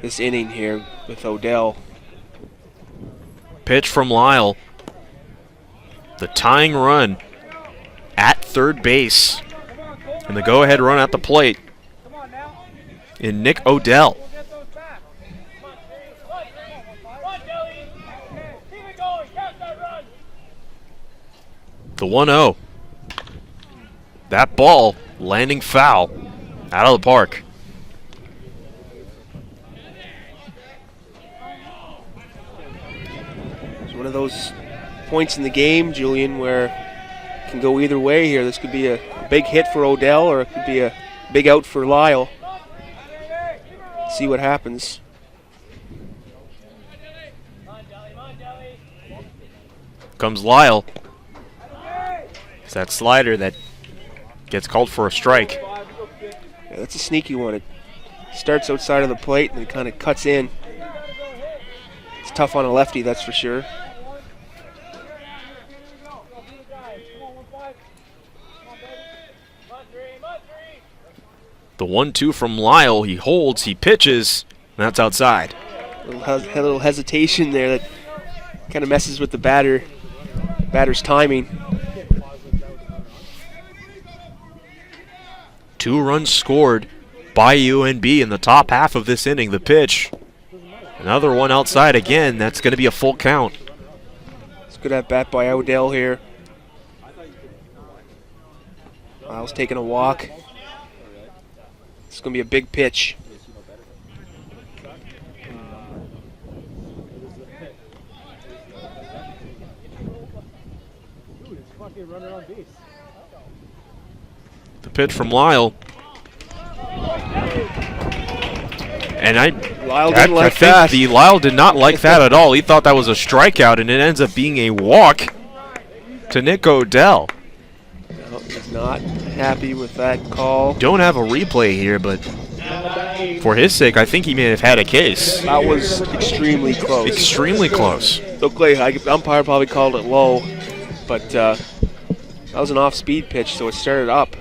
this inning here with Odell. Pitch from Lyle. The tying run at 3rd base. And the go-ahead run at the plate in Nick Odell. The 1-0. That ball landing foul out of the park. It's one of those points in the game, Julian, where it can go either way here. This could be a big hit for Odell, or it could be a big out for Lyle. See what happens. Comes Lyle. It's that slider that gets called for a strike. Yeah, that's a sneaky one. It starts outside of the plate and it kind of cuts in. It's tough on a lefty, that's for sure. The 1-2 from Lyle. He holds, he pitches, and that's outside. A little hesitation there that kind of messes with the batter's timing. 2 runs scored by UNB in the top half of this inning. The pitch. Another one outside again. That's going to be a full count. It's good at bat by Odell here. Lyle's taking a walk. It's going to be a big pitch. The pitch from Lyle. And Lyle didn't like that. Lyle did not like that at all. He thought that was a strikeout, and it ends up being a walk to Nick Odell. No, he's not happy with that call. Don't have a replay here, but for his sake, I think he may have had a case. That was extremely close. Extremely close. Looked like umpire probably called it low, but that was an off-speed pitch, so it started up.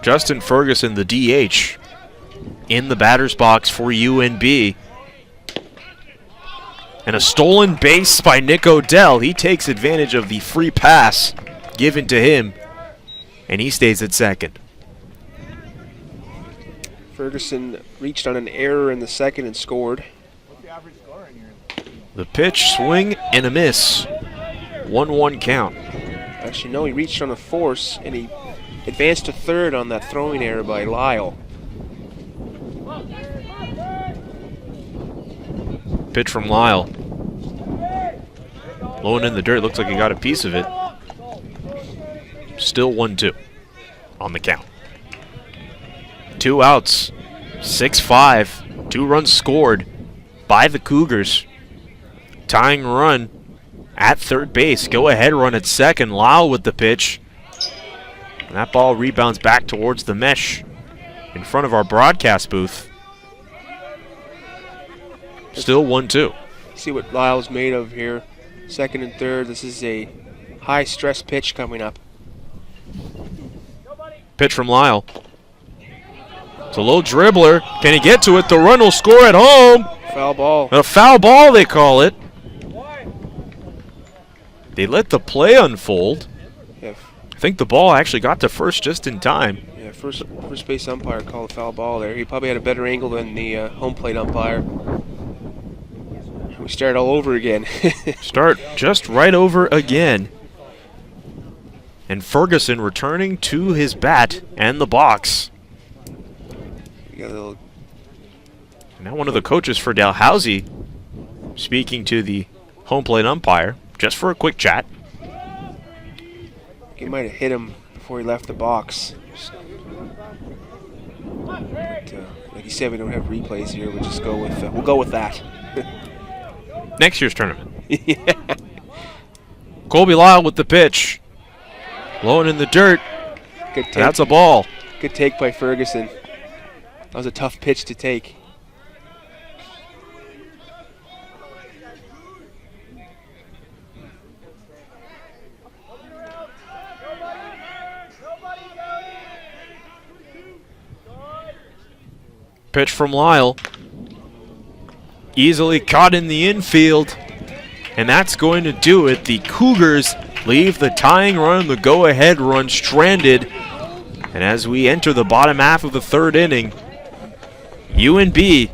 Justin Ferguson, the DH, in the batter's box for UNB. And a stolen base by Nick Odell. He takes advantage of the free pass given to him, and he stays at second. Ferguson reached on an error in the second and scored. The pitch, swing, and a miss. 1-1 count. Actually, no, he reached on a force, and he advanced to third on that throwing error by Lyle. Pitch from Lyle. Low and in the dirt. Looks like he got a piece of it. Still 1-2 on the count. 2 outs. 6-5. 2 runs scored by the Cougars. Tying run at third base. Go ahead run at second. Lyle with the pitch. And that ball rebounds back towards the mesh in front of our broadcast booth. Still 1-2. See what Lyle's made of here. Second and third. This is a high-stress pitch coming up. Pitch from Lyle. It's a low dribbler. Can he get to it? The run will score at home. Foul ball. A foul ball, they call it. They let the play unfold. Yeah. I think the ball actually got to first just in time. Yeah, first base umpire called a foul ball there. He probably had a better angle than the home plate umpire. We start all over again. Start just right over again. And Ferguson returning to his bat and the box. We got a little. Now one of the coaches for Dalhousie speaking to the home plate umpire just for a quick chat. He might have hit him before he left the box. But, like you said, we don't have replays here. We'll just go with we'll go with that. Next year's tournament. Yeah. Colby Lyle with the pitch. Low and in the dirt. Good take. That's a ball. Good take by Ferguson. That was a tough pitch to take. Pitch from Lyle. Easily caught in the infield. And that's going to do it. The Cougars leave the tying run, the go-ahead run stranded. And as we enter the bottom half of the third inning, UNB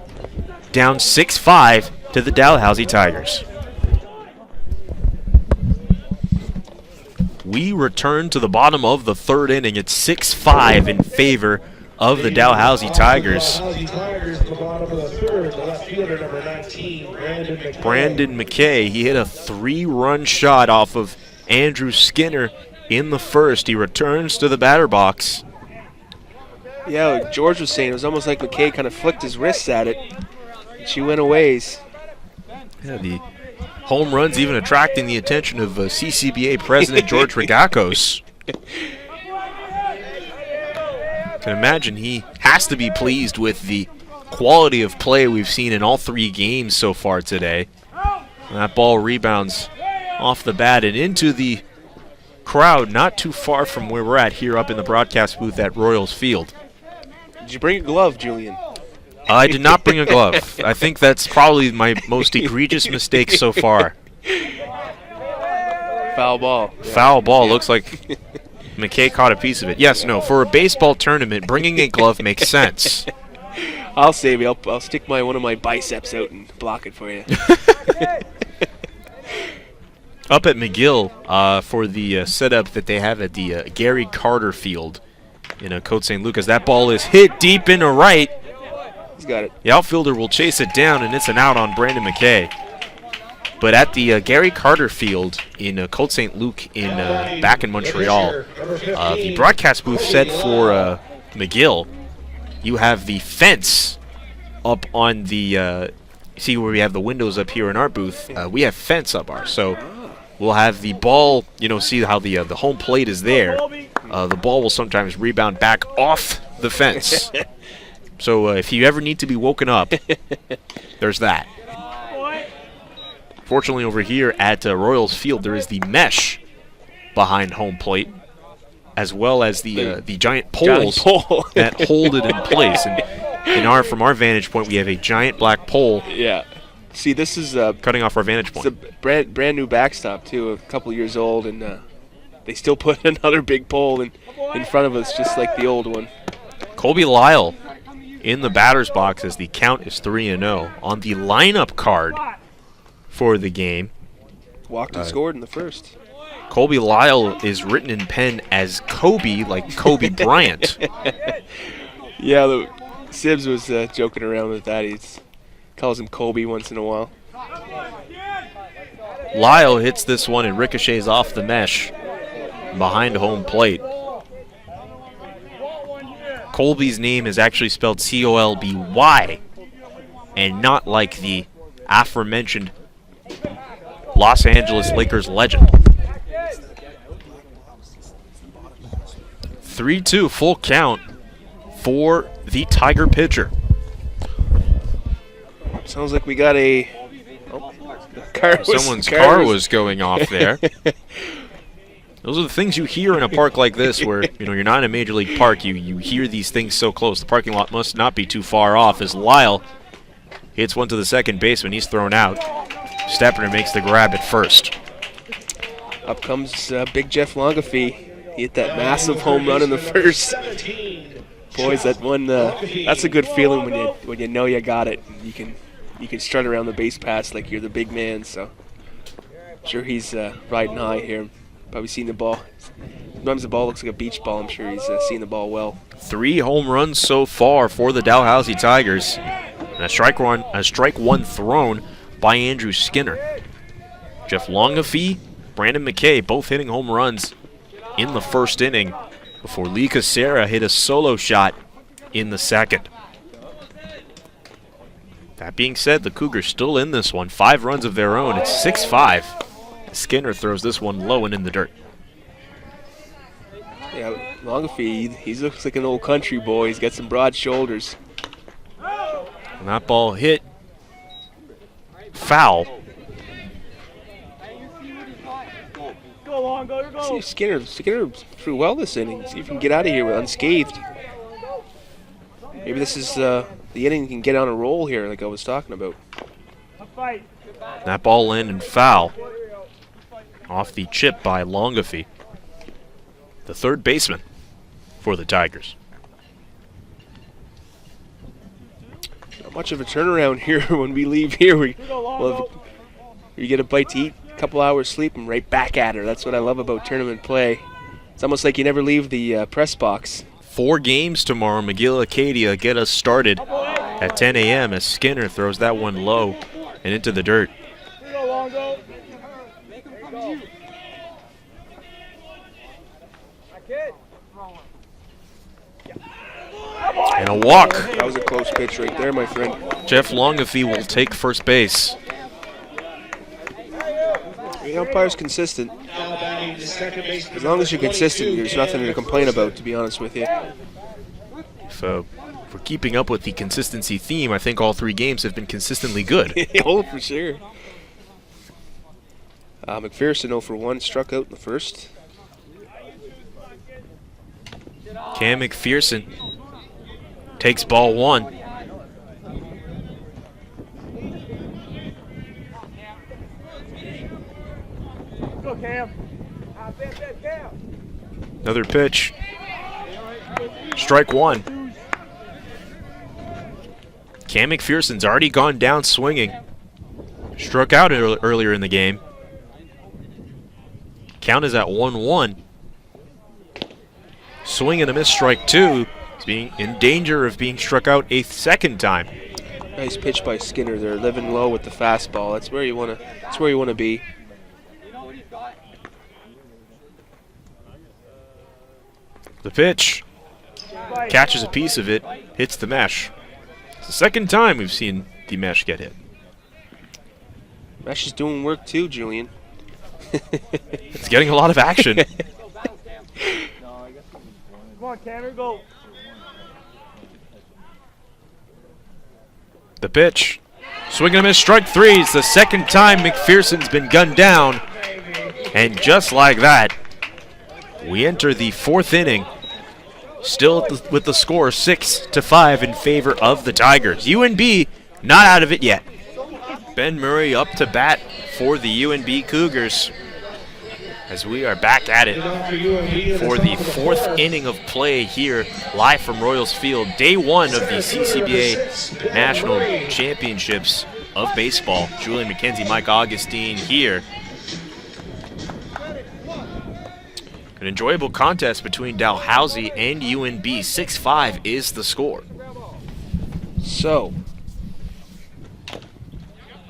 down 6-5 to the Dalhousie Tigers. We return to the bottom of the third inning. It's 6-5 in favor of the Dalhousie Tigers. Brandon McKay, he hit a 3-run shot off of Andrew Skinner in the first. He returns to the batter box. Yeah, like George was saying, it was almost like McKay kind of flicked his wrists at it. She went a ways. Yeah, the home runs even attracting the attention of CCBA President George Regakos. Can imagine he has to be pleased with the quality of play we've seen in all 3 games so far today. And that ball rebounds off the bat and into the crowd, not too far from where we're at here up in the broadcast booth at Royals Field. Did you bring a glove, Julian? I did not bring a glove. I think that's probably my most egregious mistake so far. Foul ball. Foul ball. Looks like McKay caught a piece of it. Yes, no. For a baseball tournament, bringing a glove makes sense. I'll save you. I'll stick one of my biceps out and block it for you. Up at McGill for the setup that they have at the Gary Carter Field in Côte St. Lucas. That ball is hit deep into right. He's got it. The outfielder will chase it down, and it's an out on Brandon McKay. But at the Gary Carter Field in Côte St. Luc back in Montreal, the broadcast booth said for McGill, you have the fence up on the see where we have the windows up here in our booth. We have fence up ours, so we'll have the ball. See how the home plate is there. The ball will sometimes rebound back off the fence. So if you ever need to be woken up, there's that. Fortunately, over here at Royals Field, there is the mesh behind home plate, as well as the giant poles that hold it in place. And from our vantage point, we have a giant black pole. Yeah. See, this is cutting off our vantage point. It's a brand new backstop too, a couple years old, and they still put another big pole in front of us, just like the old one. Colby Lyle in the batter's box as the count is 3-0 on the lineup card for the game. Walked and scored in the first. Colby Lyle is written in pen as Kobe, like Kobe Bryant. Yeah, Sibs was joking around with that. He calls him Kobe once in a while. Lyle hits this one and ricochets off the mesh behind home plate. Colby's name is actually spelled C-O-L-B-Y and not like the aforementioned Los Angeles Lakers legend. 3-2 full count for the Tiger pitcher. Sounds like we got someone's car was going off there. Those are the things you hear in a park like this where you're not in a major league park. You hear these things so close. The parking lot must not be too far off as Lyle hits one to the second baseman. He's thrown out. Steppner makes the grab at first. Up comes Big Jeff Longafee. He hit that massive home run in the first. Boys, that's a good feeling when you know you got it. You can strut around the base paths like you're the big man. So I'm sure he's riding high here. Probably seeing the ball. Sometimes the ball looks like a beach ball. I'm sure he's seeing the ball well. 3 home runs so far for the Dalhousie Tigers. And a strike one thrown by Andrew Skinner. Jeff Longafee, Brandon McKay, both hitting home runs in the first inning before Lee Casera hit a solo shot in the second. That being said, the Cougars still in this one. 5 runs of their own. It's 6-5. Skinner throws this one low and in the dirt. Yeah, Longafee, he looks like an old country boy. He's got some broad shoulders. And that ball hit foul. See, Skinner threw well this inning. See if he can get out of here unscathed. Maybe this is the inning can get on a roll here, like I was talking about. That ball landed foul off the chip by Longafee, the third baseman for the Tigers. Not much of a turnaround here when we leave here. We get a bite to eat, a couple hours sleep, and right back at her. That's what I love about tournament play. It's almost like you never leave the press box. 4 games tomorrow. McGill Acadia get us started at 10 a.m. as Skinner throws that one low and into the dirt. And a walk. That was a close pitch right there, my friend. Jeff Longafee will take first base. The umpire's consistent. As long as you're consistent, there's nothing to complain about, to be honest with you. So, for keeping up with the consistency theme, I think all 3 games have been consistently good. Oh, for sure. McPherson 0 for 1, struck out in the first. Cam McPherson takes ball 1. Go, Cam. Another pitch. Strike 1. Cam McPherson's already gone down swinging. Struck out earlier in the game. Count is at 1-1. Swing and a miss, strike two. He's being in danger of being struck out a second time. Nice pitch by Skinner there, living low with the fastball. That's where you want to. That's where you want to be. The pitch catches a piece of it, hits the mesh. It's the second time we've seen the mesh get hit. Mesh is doing work too, Julian. It's getting a lot of action. Come on, Cameron, go. The pitch. Swing and a miss, strike three. It's the second time McPherson's been gunned down. And just like that, we enter the fourth inning. Still with the score 6-5 in favor of the Tigers. UNB not out of it yet. Ben Murray up to bat for the UNB Cougars as we are back at it for the fourth inning of play here live from Royals Field. Day one of the CCBA National Championships of Baseball. Julian McKenzie, Mike Augustine here. An enjoyable contest between Dalhousie and UNB. 6-5 is the score. So,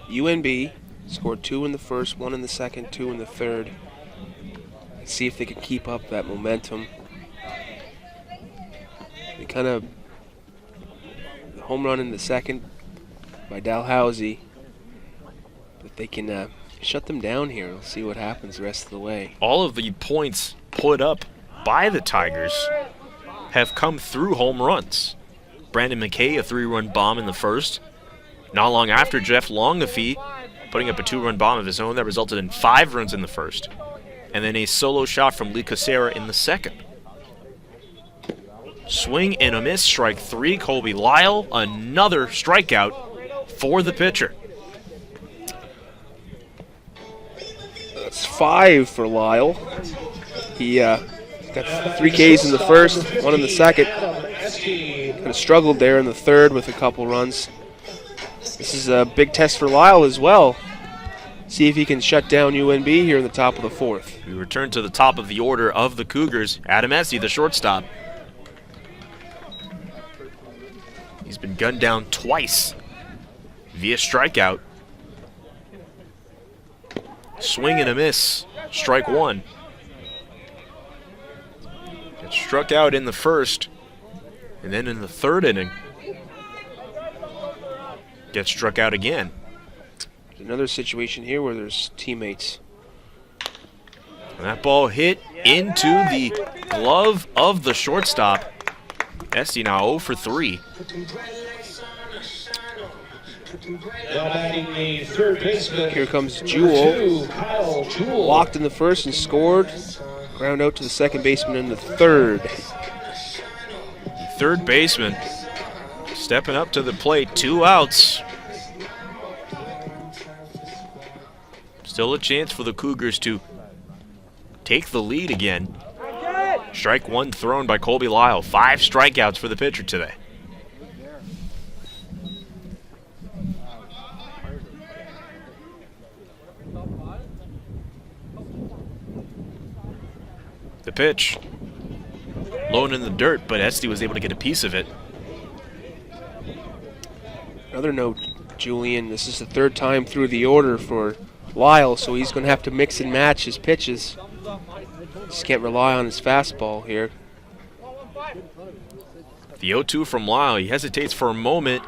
UNB scored 2 in the first, 1 in the second, 2 in the third. Let's see if they can keep up that momentum. They kind of home run in the second by Dalhousie, but they can shut them down here. We'll see what happens the rest of the way. All of the points put up by the Tigers have come through home runs. Brandon McKay, a 3-run bomb in the first. Not long after, Jeff Longafee putting up a 2-run bomb of his own that resulted in 5 runs in the first. And then a solo shot from Lee Casera in the second. Swing and a miss, strike three. Colby Lyle, another strikeout for the pitcher. That's 5 for Lyle. He got 3 Ks in the first, 1 in the second. Kind of struggled there in the third with a couple runs. This is a big test for Lyle as well. See if he can shut down UNB here in the top of the fourth. We return to the top of the order of the Cougars. Adam Essie, the shortstop. He's been gunned down twice via strikeout. Swing and a miss, strike one. Gets struck out in the first, and then in the third inning, gets struck out again. Another situation here where there's teammates. And that ball hit into the glove of the shortstop. Esty now 0 for 3. Here comes Jewell. Walked in the first and scored. Ground out to the second baseman in the third. The third baseman stepping up to the plate. 2 outs. Still a chance for the Cougars to take the lead again. Strike one thrown by Colby Lyle. 5 strikeouts for the pitcher today. The pitch. Low and in the dirt, but Esty was able to get a piece of it. Another note, Julian, this is the 3rd time through the order for Lyle, so he's going to have to mix and match his pitches. Just can't rely on his fastball here. The 0-2 from Lyle. He hesitates for a moment.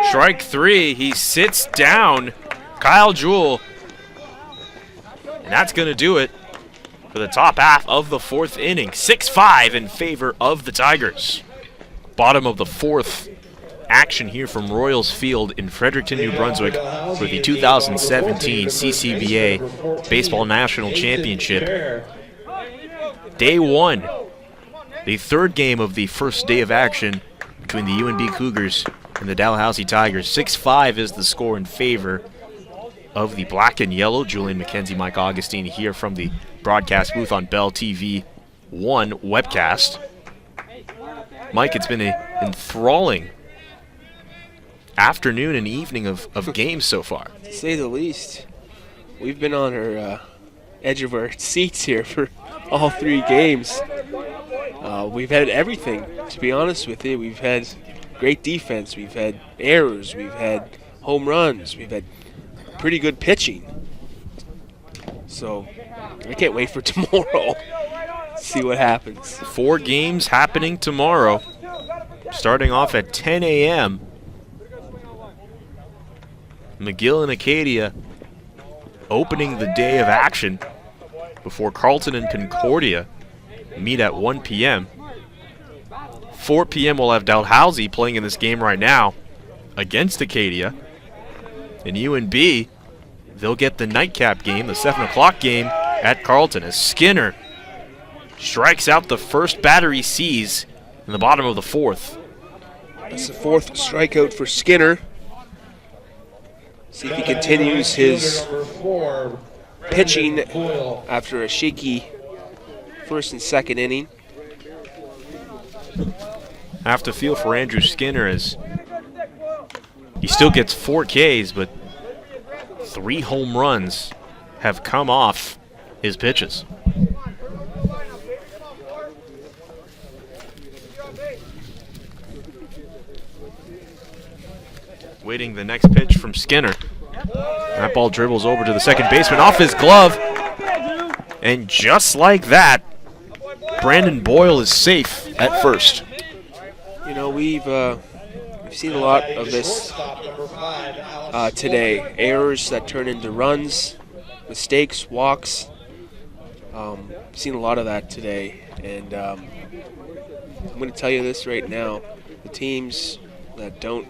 Strike 3. He sits down. Kyle Jewell. And that's going to do it for the top half of the 4th inning. 6-5 in favor of the Tigers. Bottom of the 4th action here from Royals Field in Fredericton, New Brunswick for the 2017 CCBA Baseball National Championship. Day 1, the 3rd game of the first day of action between the UNB Cougars and the Dalhousie Tigers. 6-5 is the score in favor of the black and yellow. Julian McKenzie, Mike Augustine here from the broadcast booth on Bell TV 1 webcast. Mike, it's been an enthralling afternoon and evening of games so far. To say the least. We've been on our edge of our seats here for all 3 games. We've had everything, to be honest with you. We've had great defense. We've had errors. We've had home runs. We've had pretty good pitching. So I can't wait for tomorrow. See what happens. 4 games happening tomorrow, starting off at 10 a.m. McGill and Acadia opening the day of action before Carleton and Concordia meet at 1 p.m. 4 p.m. we'll have Dalhousie playing in this game right now against Acadia. And UNB, they'll get the nightcap game, the 7 o'clock game at Carleton, as Skinner strikes out the first batter he sees in the bottom of the 4th. That's the 4th strikeout for Skinner. See if he continues his pitching after a shaky first and second inning. I have to feel for Andrew Skinner as he still gets 4 Ks, but 3 home runs have come off his pitches. Waiting the next pitch from Skinner. That ball dribbles over to the second baseman off his glove. And just like that, Brandon Boyle is safe at first. You know, we've seen a lot of this today. Errors that turn into runs, mistakes, walks. Seen a lot of that today. And I'm going to tell you this right now. The teams that don't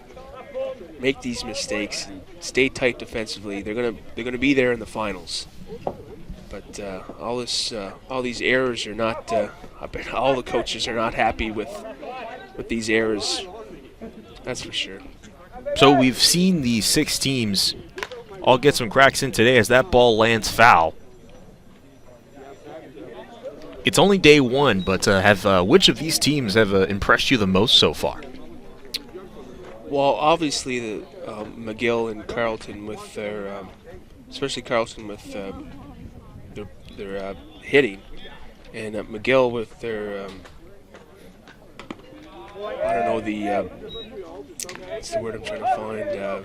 make these mistakes and stay tight defensively, they're gonna be there in the finals. But all these errors are not. All the coaches are not happy with these errors. That's for sure. So we've seen these 6 teams all get some cracks in today as that ball lands foul. It's only day 1, but which of these teams have impressed you the most so far? Well, obviously the McGill and Carleton with their, especially Carleton with their hitting, and McGill with their, I don't know what's the word I'm trying to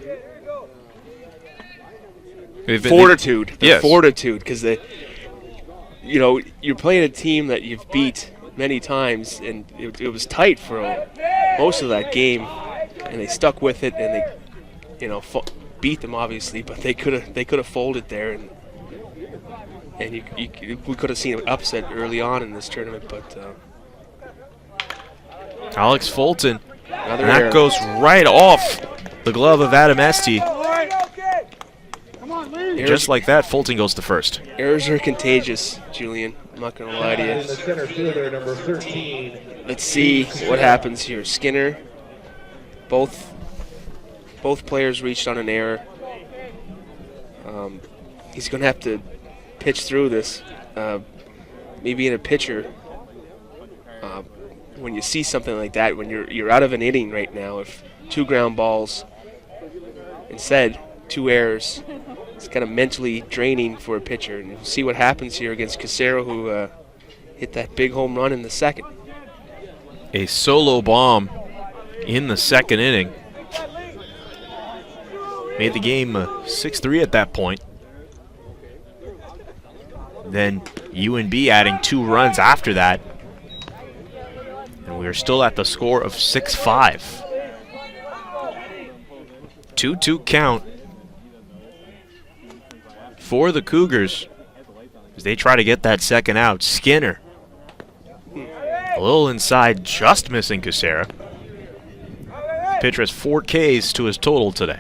find. Fortitude. Yes. Fortitude, because you're playing a team that you've beat many times, and it was tight for most of that game. And they stuck with it, and they, beat them obviously, but they could have folded there, and we could have seen an upset early on in this tournament. But Alex Fulton, and that goes right off the glove of Adam Estee. Just like that, Fulton goes to first. Errors are contagious, Julian. I'm not going to lie to you. The center fielder, number 13. Let's see what happens here. Skinner. Both players reached on an error. He's going to have to pitch through this. Maybe in a pitcher, when you see something like that, when you're out of an inning right now, if 2 ground balls, instead 2 errors, it's kind of mentally draining for a pitcher. And see what happens here against Casero, who hit that big home run in the second. A solo bomb in the second inning. Made the game 6-3 at that point. Then UNB adding 2 runs after that. And we are still at the score of 6-5. 2-2 count for the Cougars as they try to get that second out. Skinner a little inside, just missing Casera. Pitcher has 4 Ks to his total today.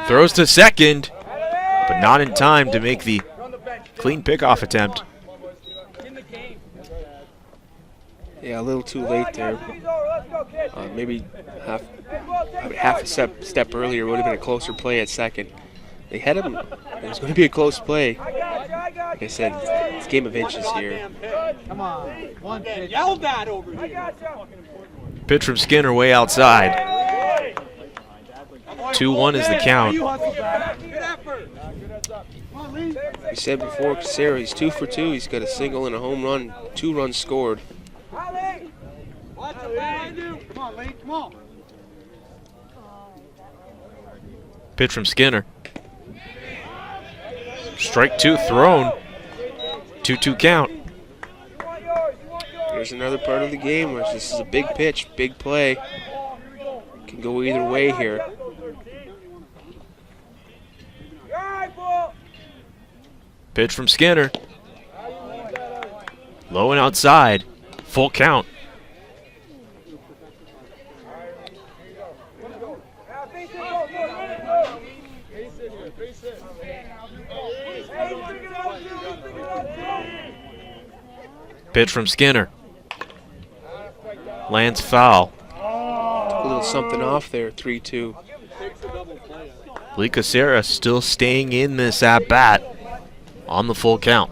Throws to second, but not in time to make the clean pickoff attempt. Yeah, a little too late there. Maybe half a step earlier would have been a closer play at second. They had him. It was going to be a close play. Like I said, it's a game of inches here. Come on. One pitch. Yell that over here. Pitch from Skinner way outside. 2-1 is the count. We said before, Casera, he's 2 for 2. He's got a single and a home run, 2 runs scored. Come on, Lee. Come on. Pitch from Skinner. Strike 2 thrown. 2-2 count. There's another part of the game where this is a big pitch, big play. Can go either way here. Pitch from Skinner. Low and outside. Full count. Pitch from Skinner. Lands foul. A little something off there, 3-2. Lee Casera still staying in this at-bat on the full count.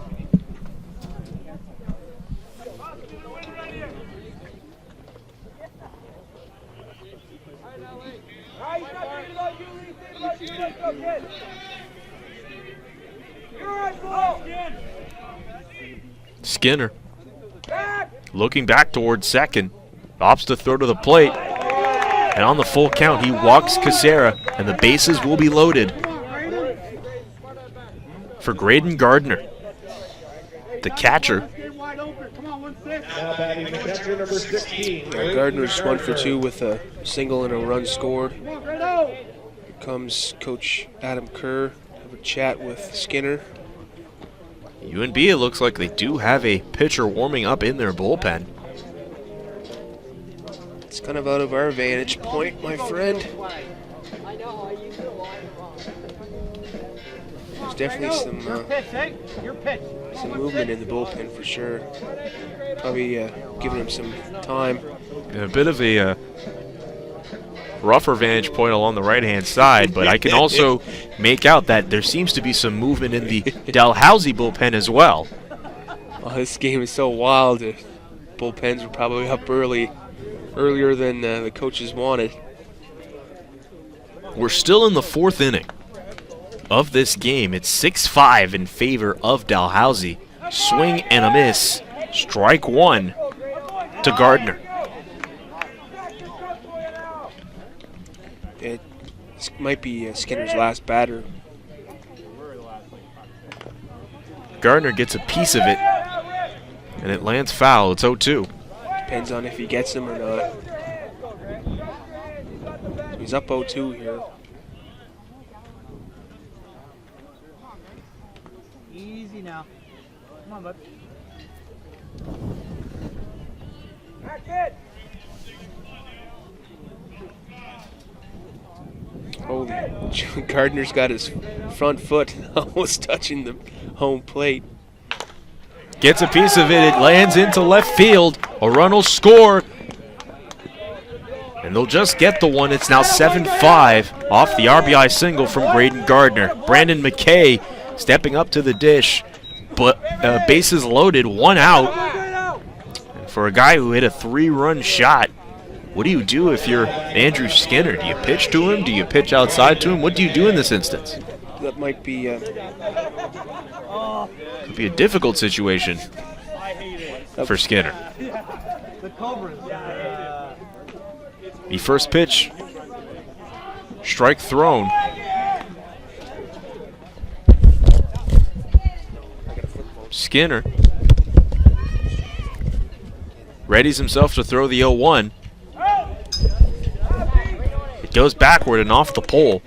Skinner looking back towards second, opts to throw to the plate, and on the full count he walks Casera, and the bases will be loaded for Graydon Gardner, the catcher. Gardner's 1 for 2 with a single and a run scored. Here comes Coach Adam Kerr. Have a chat with Skinner. UNB, it looks like they do have a pitcher warming up in their bullpen. It's kind of out of our vantage point, my friend. There's definitely some movement in the bullpen for sure. Probably giving him some time. A bit of a rougher vantage point along the right-hand side, but I can also make out that there seems to be some movement in the Dalhousie bullpen as well. Oh, this game is so wild. The bullpens were probably up earlier than the coaches wanted. We're still in the 4th inning of this game. It's 6-5 in favor of Dalhousie. Swing and a miss. Strike 1 to Gardner. It might be Skinner's last batter. Gardner gets a piece of it, and it lands foul. It's 0-2. Depends on if he gets him or not. He's up 0-2 here. Easy now. Come on, bud. Oh, Gardner's got his front foot almost touching the home plate. Gets a piece of it. It lands into left field. A run will score. And they'll just get the one. It's now 7-5 off the RBI single from Graydon Gardner. Brandon McKay stepping up to the dish. But bases loaded, 1 out. And for a guy who hit a 3-run shot, what do you do if you're Andrew Skinner? Do you pitch to him? Do you pitch outside to him? What do you do in this instance? That might be Could be a difficult situation for Skinner. The first pitch, strike thrown. Skinner readies himself to throw the 0-1. It goes backward and off the pole.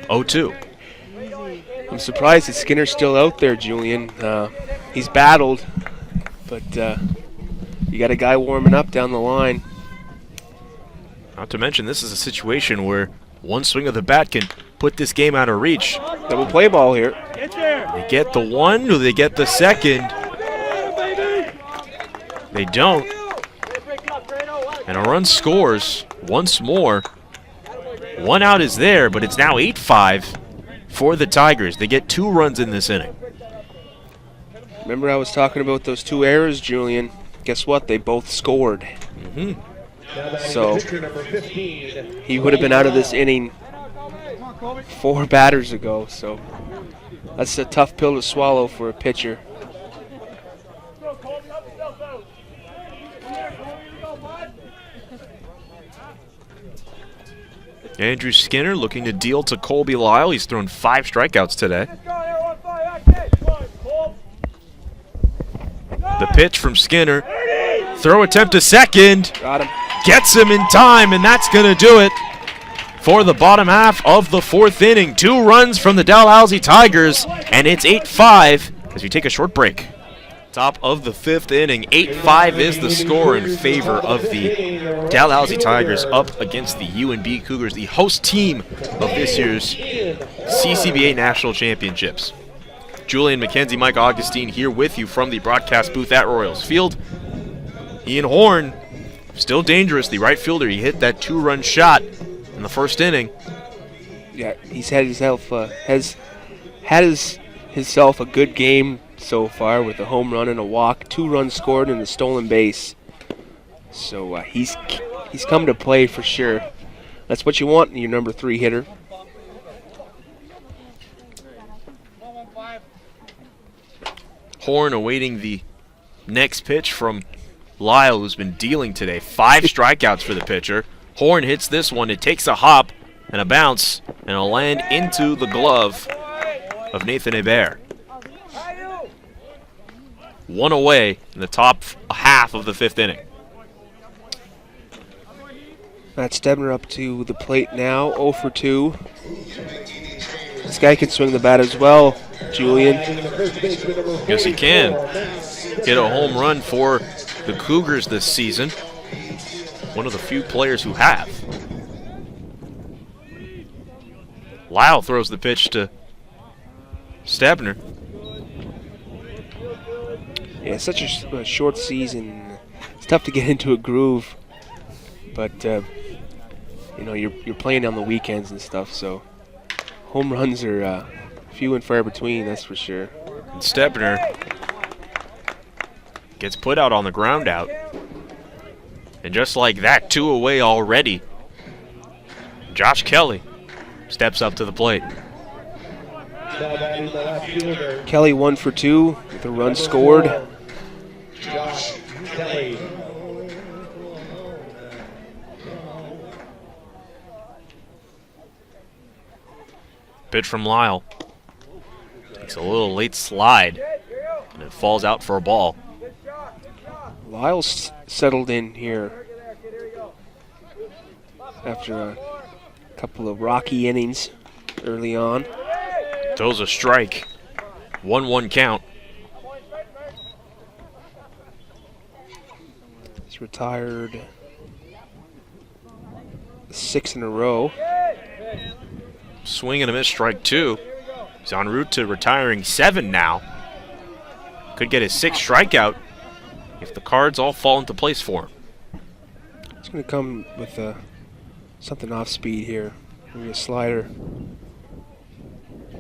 0-2. I'm surprised that Skinner's still out there, Julian. He's battled, but you got a guy warming up down the line. Not to mention, this is a situation where one swing of the bat can put this game out of reach. Double play ball here. They get the 1, or they get the second. They don't. And a run scores once more. 1 out is there, but it's now 8-5. for the Tigers. They get 2 runs in this inning. Remember I was talking about those 2 errors, Julian? Guess what? They both scored. So he would have been out of this inning 4 batters ago. So that's a tough pill to swallow for a pitcher. Andrew Skinner looking to deal to Colby Lyle. He's thrown 5 strikeouts today. The pitch from Skinner. Throw attempt to second. Got him. Gets him in time, and that's going to do it for the bottom half of the 4th inning. 2 runs from the Dalhousie Tigers, and it's 8-5 as we take a short break. Top of the 5th inning, 8-5 is the score in favor of the Dalhousie Tigers up against the UNB Cougars, the host team of this year's CCBA National Championships. Julian McKenzie, Mike Augustine here with you from the broadcast booth at Royals Field. Ian Horn, still dangerous, the right fielder. He hit that 2-run shot in the 1st inning. Yeah, he's had himself a good game so far with a home run and a walk, 2 runs scored and a stolen base. So he's come to play for sure. That's what you want in your number 3 hitter. Horn awaiting the next pitch from Lyle, who's been dealing today. 5 strikeouts for the pitcher. Horn hits this one. It takes a hop and a bounce, and it'll land into the glove of Nathan Hebert. 1 away in the top half of the 5th inning. Matt Stebner up to the plate now, 0 for 2. This guy can swing the bat as well, Julian. Yes, he can. Hit a home run for the Cougars this season. One of the few players who have. Lyle throws the pitch to Stebner. Yeah, such a short season. It's tough to get into a groove, but you know, you're playing on the weekends and stuff, so home runs are few and far between, that's for sure. And Stebner gets put out on the ground out. And just like that, 2 away already. Josh Kelly steps up to the plate. Kelly 1 for 2 with a run scored. Josh Kelly. Pitch from Lyle. Takes a little late slide, and it falls out for a ball. Lyle's settled in here after a couple of rocky innings early on. Throws a strike. 1-1 count. He's retired 6 in a row. Swing and a miss, strike 2. He's en route to retiring 7 now. Could get his 6th strikeout if the cards all fall into place for him. He's going to come with something off speed here. Maybe a slider. A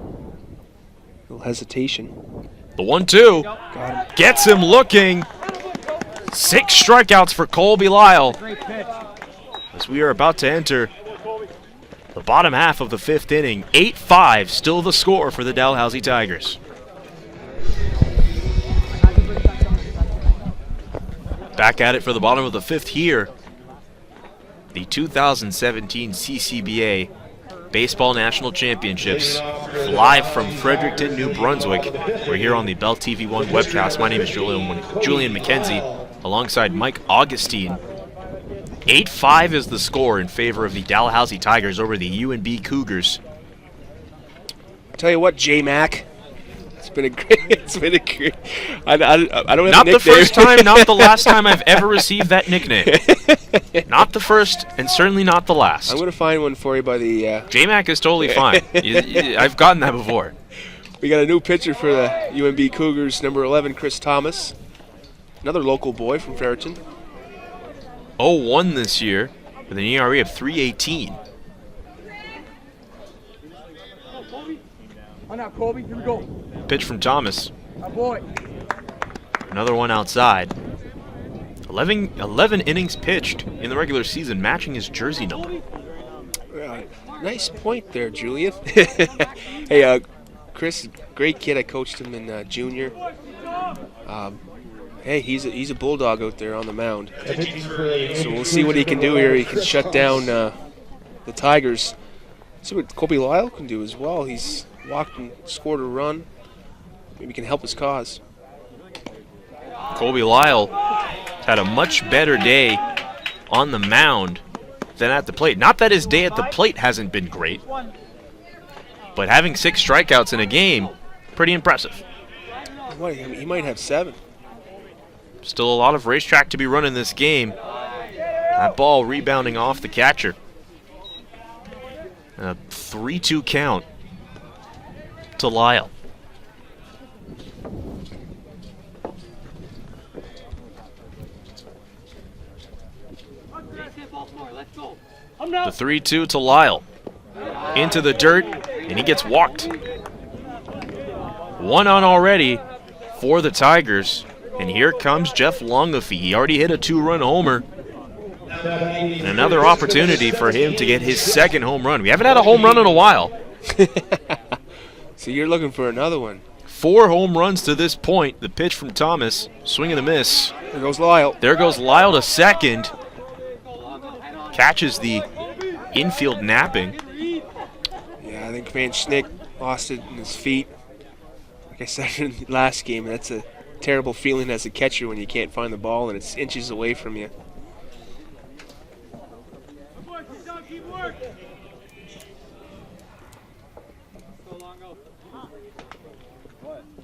little hesitation. The 1-2 Got him. gets him looking. 6 strikeouts for Colby Lyle as we are about to enter the bottom half of the 5th inning. 8-5, still the score for the Dalhousie Tigers. Back at it for the bottom of the 5th here. The 2017 CCBA Baseball National Championships, live from Fredericton, New Brunswick. We're here on the Bell TV 1 webcast. My name is Julian McKenzie, alongside Mike Augustine. 8-5 is the score in favor of the Dalhousie Tigers over the UNB Cougars. Tell you what, J-Mac, it's been a great. I don't have Not a the nickname. first time, not the last time I've ever received that nickname. Not the first, and certainly not the last. I'm going to find one for you by the... J-Mac is totally fine. I've gotten that before. We got a new pitcher for the UNB Cougars, number 11, Chris Thomas. Another local boy from Fredericton. 0-1 this year with an ERA of 3.18. On now, Colby. Here we go. Pitch from Thomas. My boy. Another one outside. 11 innings pitched in the regular season, matching his jersey number. Nice point there, Julian. Hey, Chris, great kid. I coached him in junior. Hey, he's a bulldog out there on the mound. So we'll see what he can do here. He can shut down the Tigers. See what Kobe Lyle can do as well. He's walked and scored a run. Maybe he can help his cause. Kobe Lyle had a much better day on the mound than at the plate. Not that his day at the plate hasn't been great, but having 6 strikeouts in a game, pretty impressive. He might have 7. Still a lot of racetrack to be run in this game. That ball rebounding off the catcher. A 3-2 count to Lyle. The 3-2 to Lyle. Into the dirt, and he gets walked. 1 on already for the Tigers. And here comes Jeff Longafee. He already hit a 2-run homer. And another opportunity for him to get his 2nd home run. We haven't had a home run in a while. So you're looking for another one. 4 home runs to this point. The pitch from Thomas. Swing and a miss. There goes Lyle. There goes Lyle to second. Catches the infield napping. Yeah, I think Van Schnick lost it in his feet. Like I said in the last game, that's a terrible feeling as a catcher when you can't find the ball and it's inches away from you.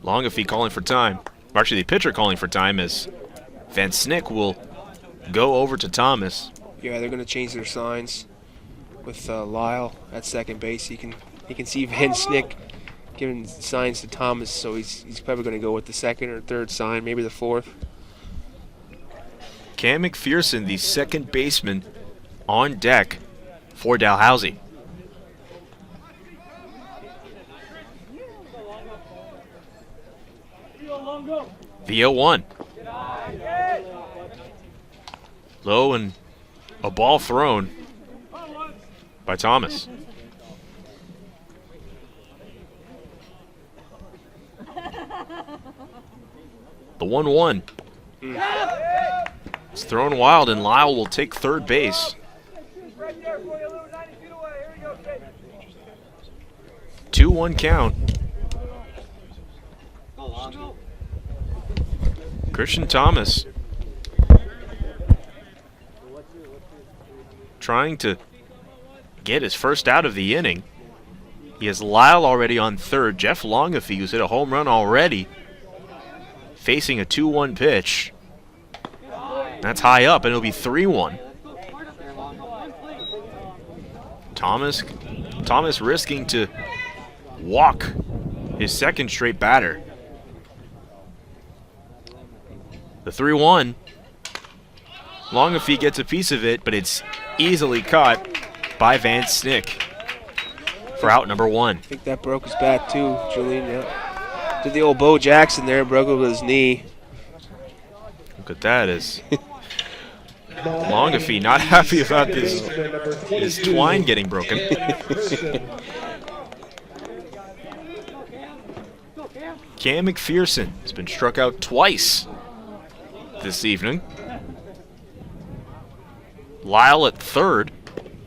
Longafee calling for time. Actually, the pitcher calling for time as Van Schnick will go over to Thomas. Yeah, they're going to change their signs with Lyle at second base. You can see Van Schnick giving signs to Thomas, so he's probably going to go with the 2nd or 3rd sign, maybe the 4th. Cam McPherson, the 2nd baseman, on deck for Dalhousie. The 0-1. Low and a ball thrown by Thomas. The 1-1. It's thrown wild, and Lyle will take 3rd base. 2-1 count. Christian Thomas trying to get his first out of the inning. He has Lyle already on 3rd. Jeff Longafee, who's hit a home run already, facing a 2-1 pitch. That's high up, and it'll be 3-1. Thomas risking to walk his 2nd straight batter. The 3-1. Longafee gets a piece of it, but it's easily caught by Van Schnick for out number 1. I think that broke his back too, Julian. Yeah. Did the old Bo Jackson there, broke it with his knee. Look at that. Is Longafee not happy about his twine getting broken. Cam McPherson has been struck out twice this evening. Lyle at 3rd.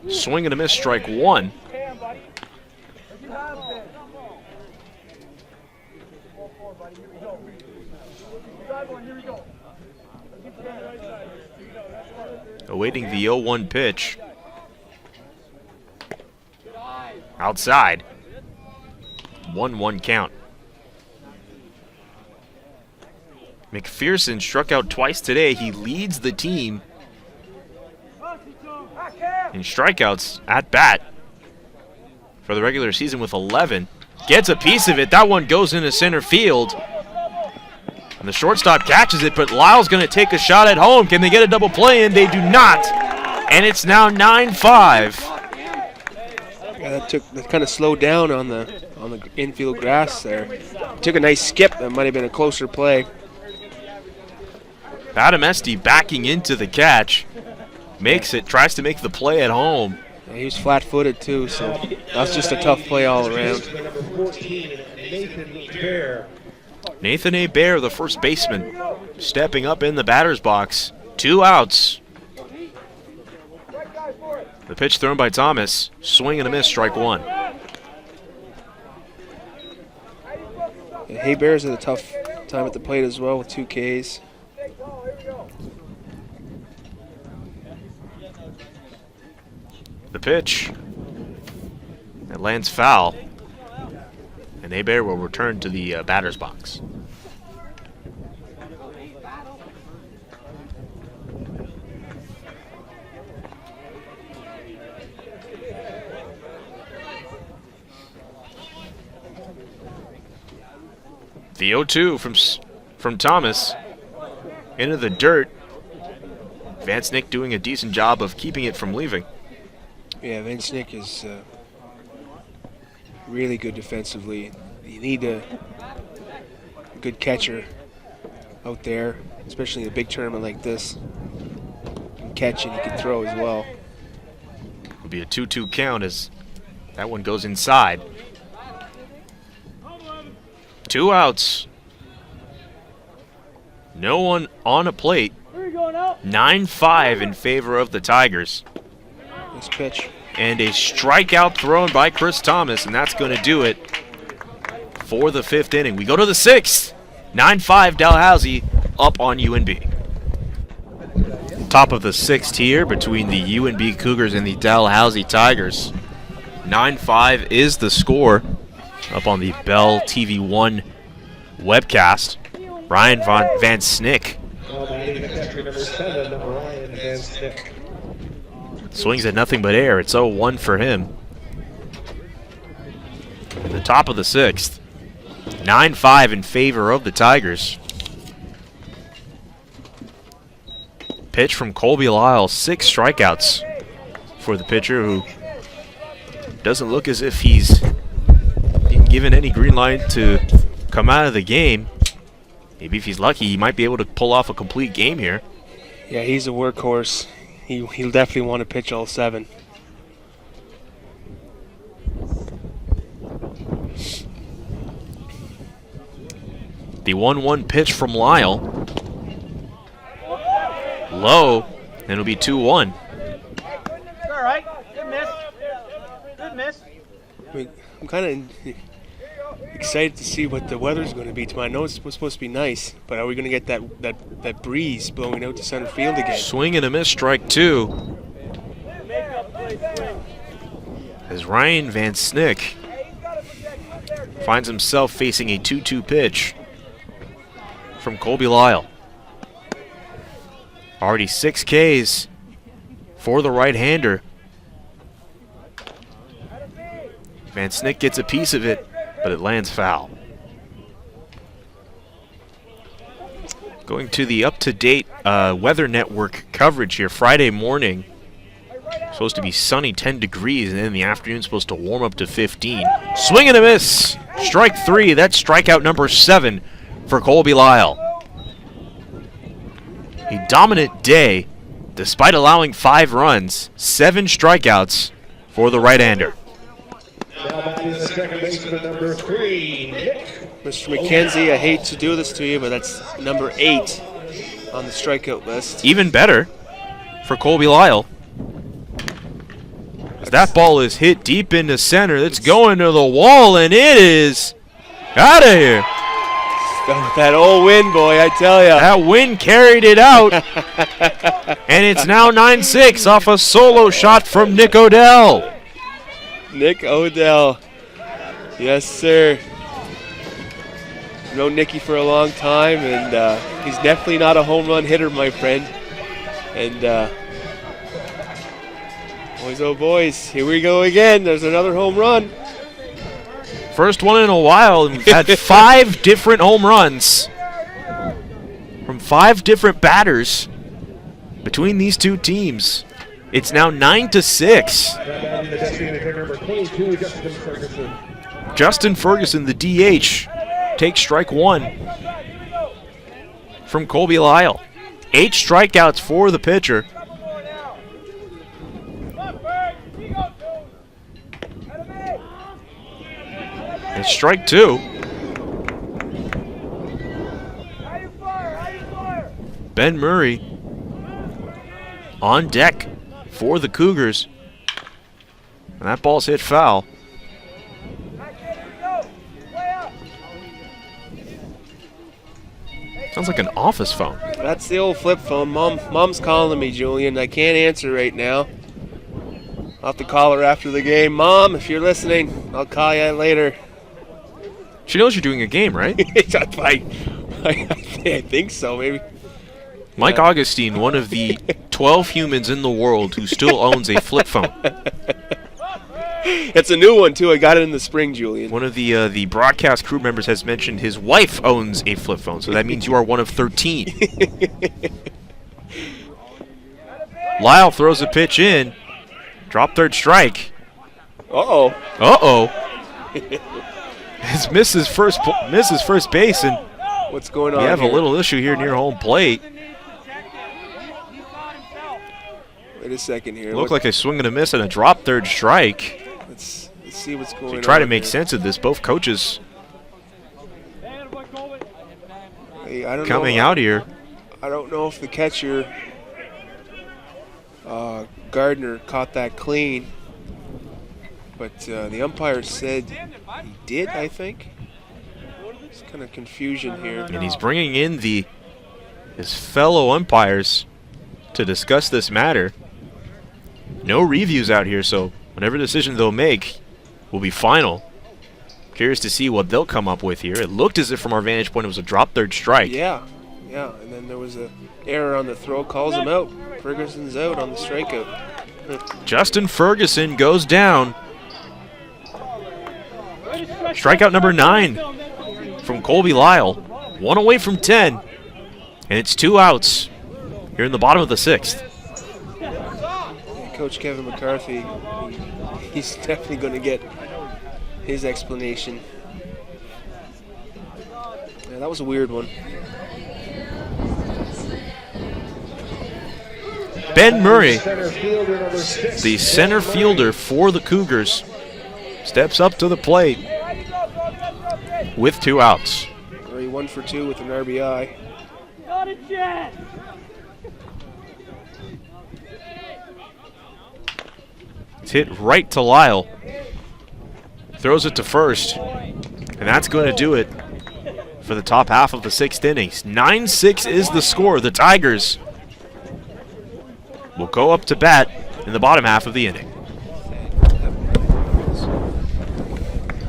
Swing and a miss, strike 1. Awaiting the 0-1 pitch. Outside. 1-1 count. McPherson struck out twice today. He leads the team in strikeouts at bat for the regular season with 11. Gets a piece of it. That one goes into center field. And the shortstop catches it, but Lyle's going to take a shot at home. Can they get a double play in? They do not. And it's now 9-5. Yeah, that kind of slowed down on the infield grass there. Took a nice skip. That might have been a closer play. Adam Esty backing into the catch. Makes it, tries to make the play at home. Yeah, he was flat-footed too, so that's just a tough play all around. Nathan A. Bear, the first baseman, stepping up in the batter's box. 2 outs. The pitch thrown by Thomas. Swing and a miss, strike 1. Yeah, Hay Bears had a tough time at the plate as well with 2 Ks. The pitch. It lands foul. And Bear will return to the batter's box. The 0-2 from Thomas into the dirt. Van Snick doing a decent job of keeping it from leaving. Yeah, Van Snick is really good defensively. You need a good catcher out there, especially in a big tournament like this. He can catch and he can throw as well. It'll be a 2-2 count as that one goes inside. 2 outs. No one on a plate. 9-5 in favor of the Tigers. Nice pitch. And a strikeout thrown by Chris Thomas, and that's going to do it for the 5th inning. We go to the 6th. 9-5 Dalhousie up on UNB. Top of the 6th here between the UNB Cougars and the Dalhousie Tigers. 9-5 is the score up on the Bell TV 1 webcast. Ryan Van Snick swings at nothing but air. It's 0-1 for him. In the top of the 6th. 9-5 in favor of the Tigers. Pitch from Colby Lyle. 6 strikeouts for the pitcher, who doesn't look as if he's being given any green light to come out of the game. Maybe if he's lucky, he might be able to pull off a complete game here. Yeah, he's a workhorse. He'll definitely want to pitch all 7. The 1-1 pitch from Lyle. Low, and it'll be 2-1. All right. Good miss. Good miss. I'm kind of excited to see what the weather's going to be tomorrow. I know it's supposed to be nice, but are we going to get that breeze blowing out to center field again? Swing and a miss, strike 2. As Ryan Van Snick finds himself facing a 2-2 pitch from Colby Lyle. Already 6 Ks for the right-hander. Van Snick gets a piece of it, but it lands foul. Going to the up-to-date Weather Network coverage here. Friday morning, supposed to be sunny, 10 degrees, and then in the afternoon, supposed to warm up to 15. Swing and a miss. Strike 3. That's strikeout number 7 for Colby Lyle. A dominant day, despite allowing 5 runs. 7 strikeouts for the right-hander. Now batting the second baseman, number 3, Nick. Mr. McKenzie, I hate to do this to you, but that's number 8 on the strikeout list. Even better for Colby Lyle. As that ball is hit deep into center. It's going to the wall, and it is out of here. That old wind, boy, I tell ya. That wind carried it out. And it's now 9-6 off a solo shot from Nick Odell. Nick Odell. Yes, sir. Known Nicky for a long time, and he's definitely not a home run hitter, my friend. And boys, oh boys, here we go again. There's another home run. First one in a while, and we've had 5 different home runs from 5 different batters between these two teams. It's now 9-6. 22, Justin Ferguson. Justin Ferguson, the DH, takes strike one from Colby Lyle. 8 strikeouts for the pitcher. And strike 2. Ben Murray on deck for the Cougars. And that ball's hit foul. Sounds like an office phone. That's the old flip phone. Mom's calling me, Julian. I can't answer right now. I'll have to call her after the game. Mom, if you're listening, I'll call you later. She knows you're doing a game, right? I think so, maybe. Mike Augustine, one of the 12 humans in the world who still owns a flip phone. It's a new one, too. I got it in the spring, Julian. One of the broadcast crew members has mentioned his wife owns a flip phone, so that means you are one of 13. Lyle throws a pitch in. Drop third strike. Uh-oh. Uh-oh. It's misses first base, and what's going on we have here? a little issue here near home plate. Wait a second here. Looked like a swing and a miss and a drop third strike. Let's see what's going on. To try to make here. sense of this, both coaches Hey, I don't coming know. out here. I don't know if the catcher, Gardner, caught that clean, but the umpire said he did, I think. There's kind of confusion here. And he's bringing in his fellow umpires to discuss this matter. No reviews out here, so whatever decision they'll make will be final. Curious to see what they'll come up with here. It looked as if from our vantage point it was a drop third strike. Yeah, and then there was an error on the throw, calls him out. Ferguson's out on the strikeout. Justin Ferguson goes down. Strikeout number 9 from Colby Lyle. 1 away from 10. And it's 2 outs here in the bottom of the 6th. Coach Kevin McCarthy, he's definitely going to get his explanation. Yeah, that was a weird one. Ben Murray, Center fielder number 6. the center fielder for the Cougars, steps up to the plate with 2 outs. Murray 1 for 2 with an RBI. Got it, Jet! It's hit right to Lyle. Throws it to first. And that's going to do it for the top half of the 6th innings. 9-6 is the score. The Tigers will go up to bat in the bottom half of the inning.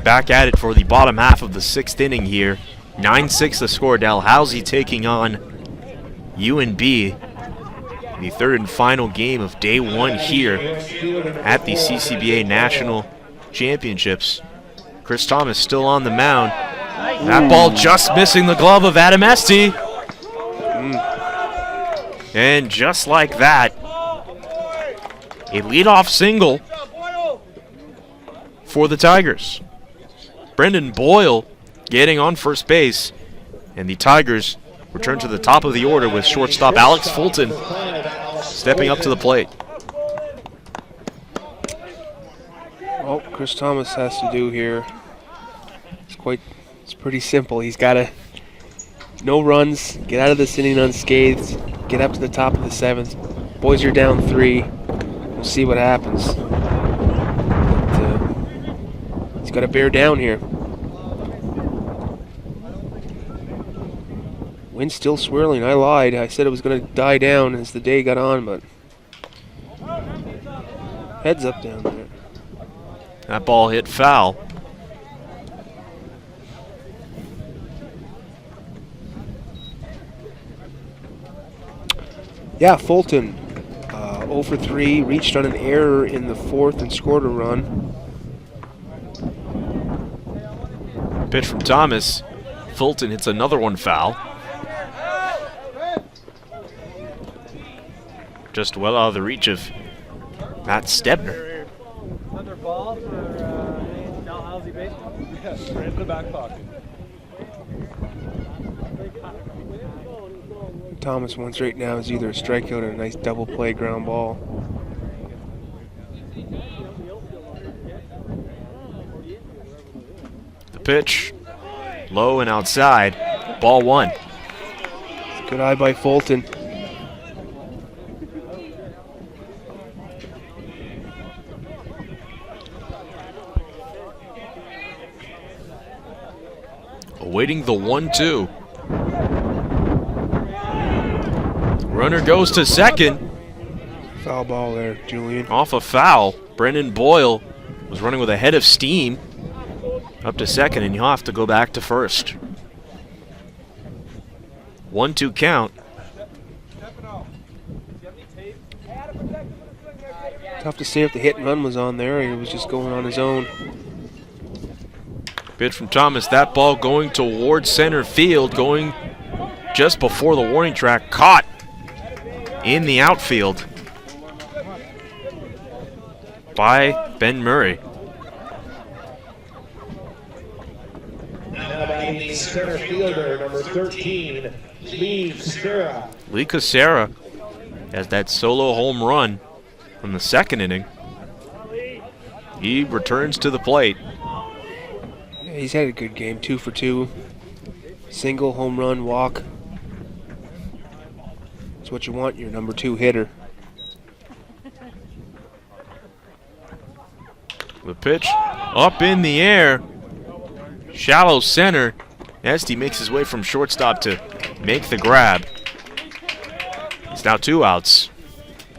Back at it for the bottom half of the 6th inning here. 9-6 the score. Dalhousie taking on UNB. The third and final game of day 1 here at the CCBA National Championships. Chris Thomas still on the mound. That ball just missing the glove of Adam Estee. And just like that, a leadoff single for the Tigers. Brendan Boyle getting on first base, and the Tigers return to the top of the order with shortstop Alex Fulton stepping up to the plate. All Chris Thomas has to do here, it's pretty simple. He's got to, no runs, get out of this inning unscathed, get up to the top of the 7th. Boys are down 3. We'll see what happens. But, he's got to bear down here. Wind's still swirling. I lied. I said it was going to die down as the day got on, but heads up down there. That ball hit foul. Yeah, Fulton, 0 for 3, reached on an error in the 4th and scored a run. Pitch from Thomas. Fulton hits another one foul. Just well out of the reach of Matt Stebner. Another ball for Dalhousie baseball. Yes, right in the back pocket. Thomas wants right now is either a strikeout or a nice double play ground ball. The pitch, low and outside, ball one. Good eye by Fulton. Awaiting the 1-2. Runner goes to second. Foul ball there, Julian. Off a foul. Brendan Boyle was running with a head of steam up to second, and he'll have to go back to first. 1-2 count. Tough to say if the hit and run was on there, or he was just going on his own. Pitch from Thomas. That ball going towards center field, going just before the warning track. Caught in the outfield by Ben Murray. Now batting the center fielder, number 13, Lee Casera. Lee Casera has that solo home run from the second inning. He returns to the plate. Yeah, he's had a good game, 2 for 2. Single, home run, walk. That's what you want, your number 2 hitter. The pitch up in the air. Shallow center. Esty makes his way from shortstop to make the grab. It's now 2 outs.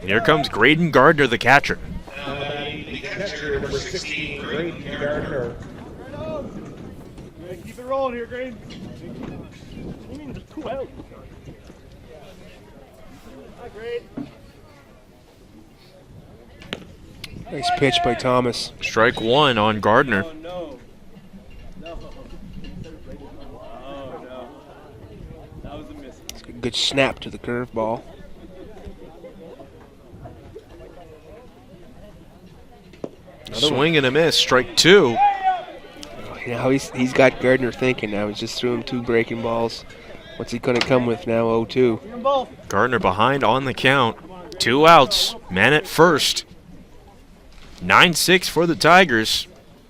And here comes Graydon Gardner, the catcher. The catcher, number 16, Graydon Gardner. Keep it rolling here, Green. You mean just 2 out? Hi, Grade. Nice pitch by Thomas. Strike 1 on Gardner. Oh, no. No. Oh, no. That was a miss. It's a good snap to the curveball. Swing and a miss. Strike 2. You know, he's got Gardner thinking now. He's just threw him 2 breaking balls. What's he going to come with now? 0-2. Gardner behind on the count. 2 outs. Man at first. 9-6 for the Tigers.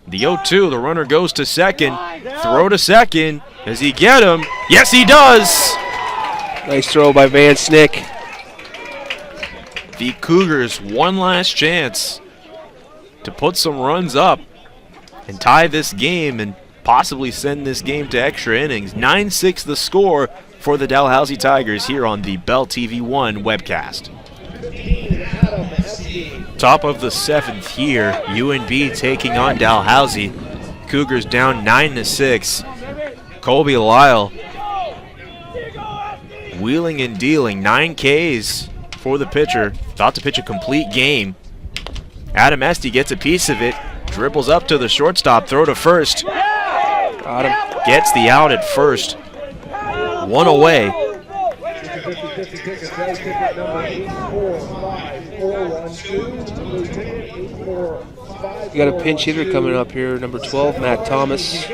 The 0-2. The runner goes to second. Throw to second. Does he get him? Yes, he does. Nice throw by Van Snick. The Cougars one last chance to put some runs up and tie this game and possibly send this game to extra innings. 9-6 the score for the Dalhousie Tigers here on the Bell TV 1 webcast. Top of the 7th here, UNB taking on Dalhousie. Cougars down 9-6. Colby Lyle wheeling and dealing, 9 Ks for the pitcher. About to pitch a complete game. Adam Esty gets a piece of it, dribbles up to the shortstop, throw to first. Got him. Gets the out at first. 1 away. You got a pinch hitter coming up here, number 12, Matt Thomas.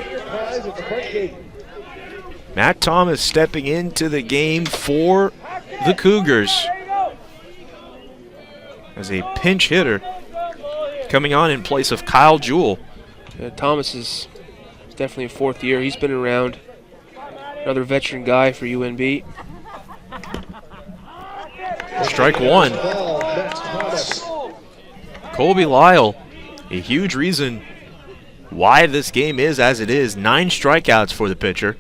Matt Thomas stepping into the game for the Cougars as a pinch hitter, coming on in place of Kyle Jewell. Thomas is definitely a 4th year. He's been around. Another veteran guy for UNB. Strike 1. Colby Lyle, a huge reason why this game is as it is. 9 strikeouts for the pitcher,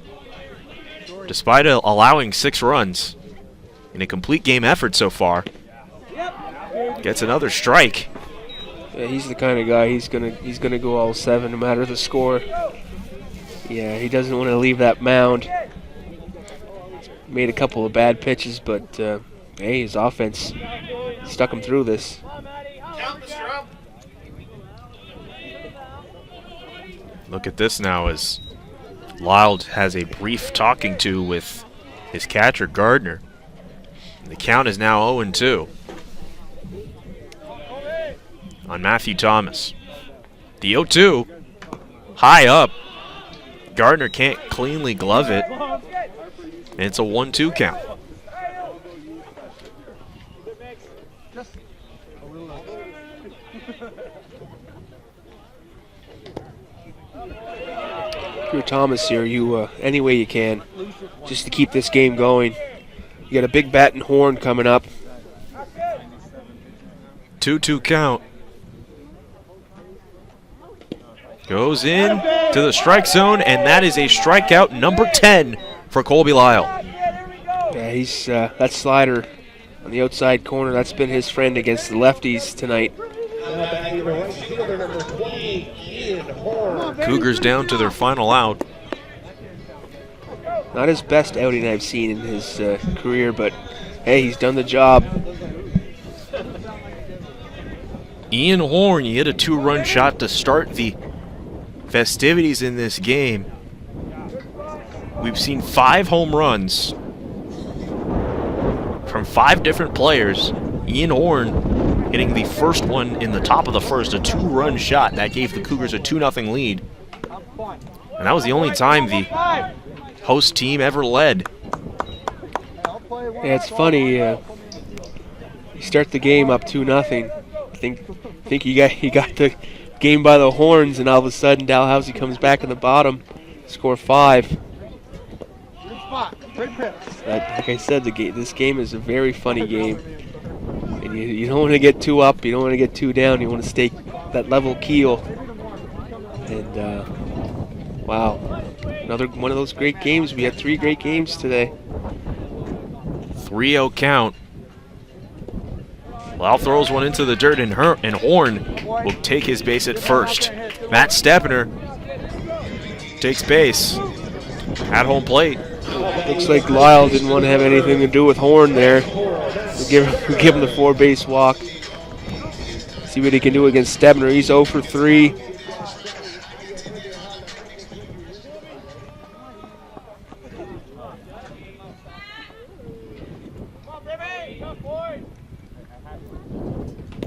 despite allowing 6 runs in a complete game effort so far. Gets another strike. Yeah, he's the kind of guy he's gonna go all 7 no matter the score. Yeah, he doesn't want to leave that mound. Made a couple of bad pitches, but hey, his offense stuck him through this. Look at this now as Lyle has a brief talking to with his catcher Gardner. The count is now 0-2 on Matthew Thomas. The 0-2. High up. Gardner can't cleanly glove it. And it's a 1-2 count. If you're Thomas here, you any way you can, just to keep this game going. You got a big bat and horn coming up. 2-2 count. Goes in to the strike zone, and that is a strikeout number 10 for Colby Lyle. Yeah, he's that slider on the outside corner. That's been his friend against the lefties tonight. Cougars down to their final out. Not his best outing I've seen in his career, but hey, he's done the job. Ian Horn, he hit a 2-run shot to start the festivities in this game. We've seen 5 home runs from 5 different players. Ian Horn hitting the first one in the top of the first, a 2-run shot. That gave the Cougars a 2-0 lead. And that was the only time the host team ever led. Yeah, it's funny. You start the game up 2-0. Think you got the game by the horns, and all of a sudden Dalhousie comes back in the bottom, score 5. Like I said, this game is a very funny game, and you don't want to get too up, you don't want to get too down, you want to stay that level keel. And wow, another one of those great games. We had 3 great games today. 3-0 count. Lyle throws one into the dirt, and Horn will take his base at first. Matt Stepner takes base at home plate. Looks like Lyle didn't want to have anything to do with Horn there. We'll give him the 4-base walk. See what he can do against Stebner. He's 0 for 3.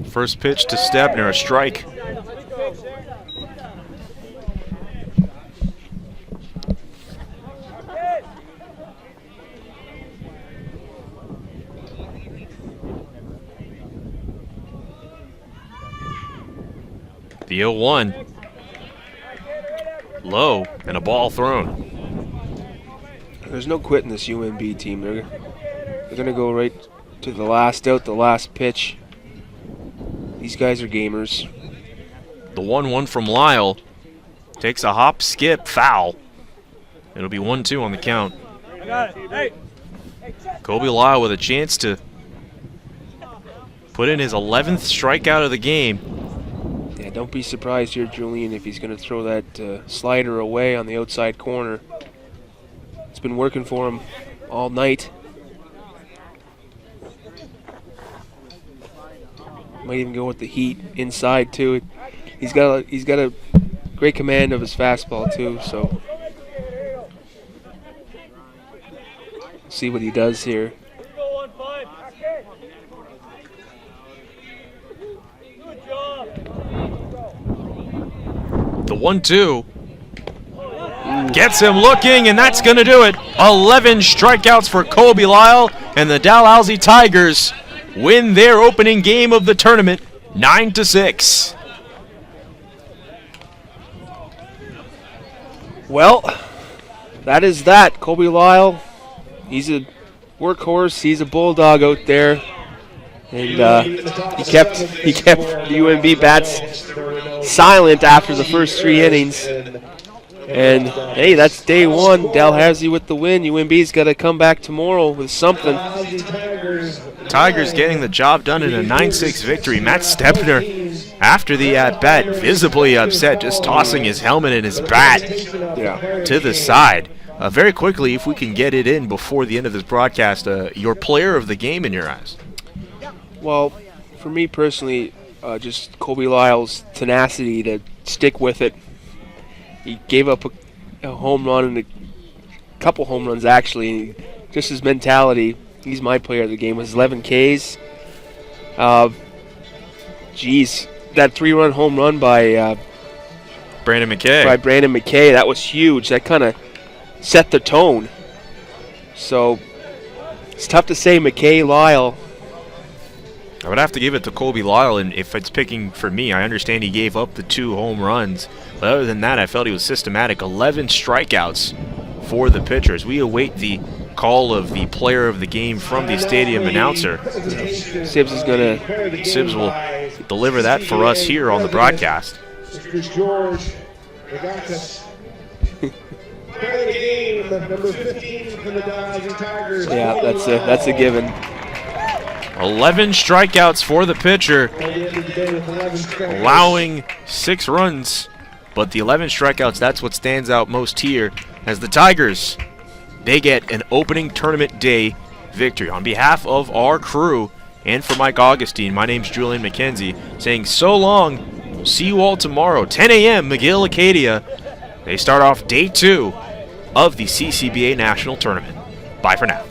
First pitch to Stebner, a strike. The 0-1. Low, and a ball thrown. There's no quitting this UNB team. They're going to go right to the last out, the last pitch. These guys are gamers. The 1-1 from Lyle takes a hop, skip, foul. It'll be 1-2 on the count. I got it. Hey. Colby Lyle with a chance to put in his 11th strikeout of the game. Yeah, don't be surprised here, Julian, if he's going to throw that slider away on the outside corner. It's been working for him all night. Might even go with the heat inside too. He's got a great command of his fastball too. So see what he does here. The 1-2 gets him looking, and that's going to do it. 11 strikeouts for Colby Lyle, and the Dalhousie Tigers win their opening game of the tournament 9-6. Well, that is that. Colby Lyle, he's a workhorse. He's a bulldog out there, and he kept the UNB bats silent after the first 3 innings. And hey, that's day 1. Dalhousie with the win. UNB's got to come back tomorrow with something. Tigers getting the job done in a 9-6 victory. Matt Stepner, after the at-bat, visibly upset, just tossing his helmet and his bat to the side. Very quickly, if we can get it in before the end of this broadcast, your player of the game in your eyes? Well, for me personally, just Colby Lyle's tenacity to stick with it. He gave up a home run and a couple home runs, actually. Just his mentality. He's my player of the game. It was 11 Ks. That 3-run home run by Brandon McKay. by Brandon McKay. That was huge. That kind of set the tone. So it's tough to say McKay, Lyle. I would have to give it to Colby Lyle, and if it's picking for me, I understand he gave up the 2 home runs. But other than that, I felt he was systematic. 11 strikeouts for the pitchers. We await the call of the player of the game from the stadium announcer. Sibbs is going to... Sibbs will deliver that for us here on the broadcast. Mr. George Regatas. Player of the game, number 15 from the Dalhousie Tigers. Yeah, that's a given. 11 strikeouts for the pitcher, allowing 6 runs. But the 11 strikeouts, that's what stands out most here, as the Tigers, they get an opening tournament day victory. On behalf of our crew and for Mike Augustine, my name's Julian McKenzie, saying so long. We'll see you all tomorrow, 10 a.m., McGill Acadia. They start off day 2 of the CCBA National Tournament. Bye for now.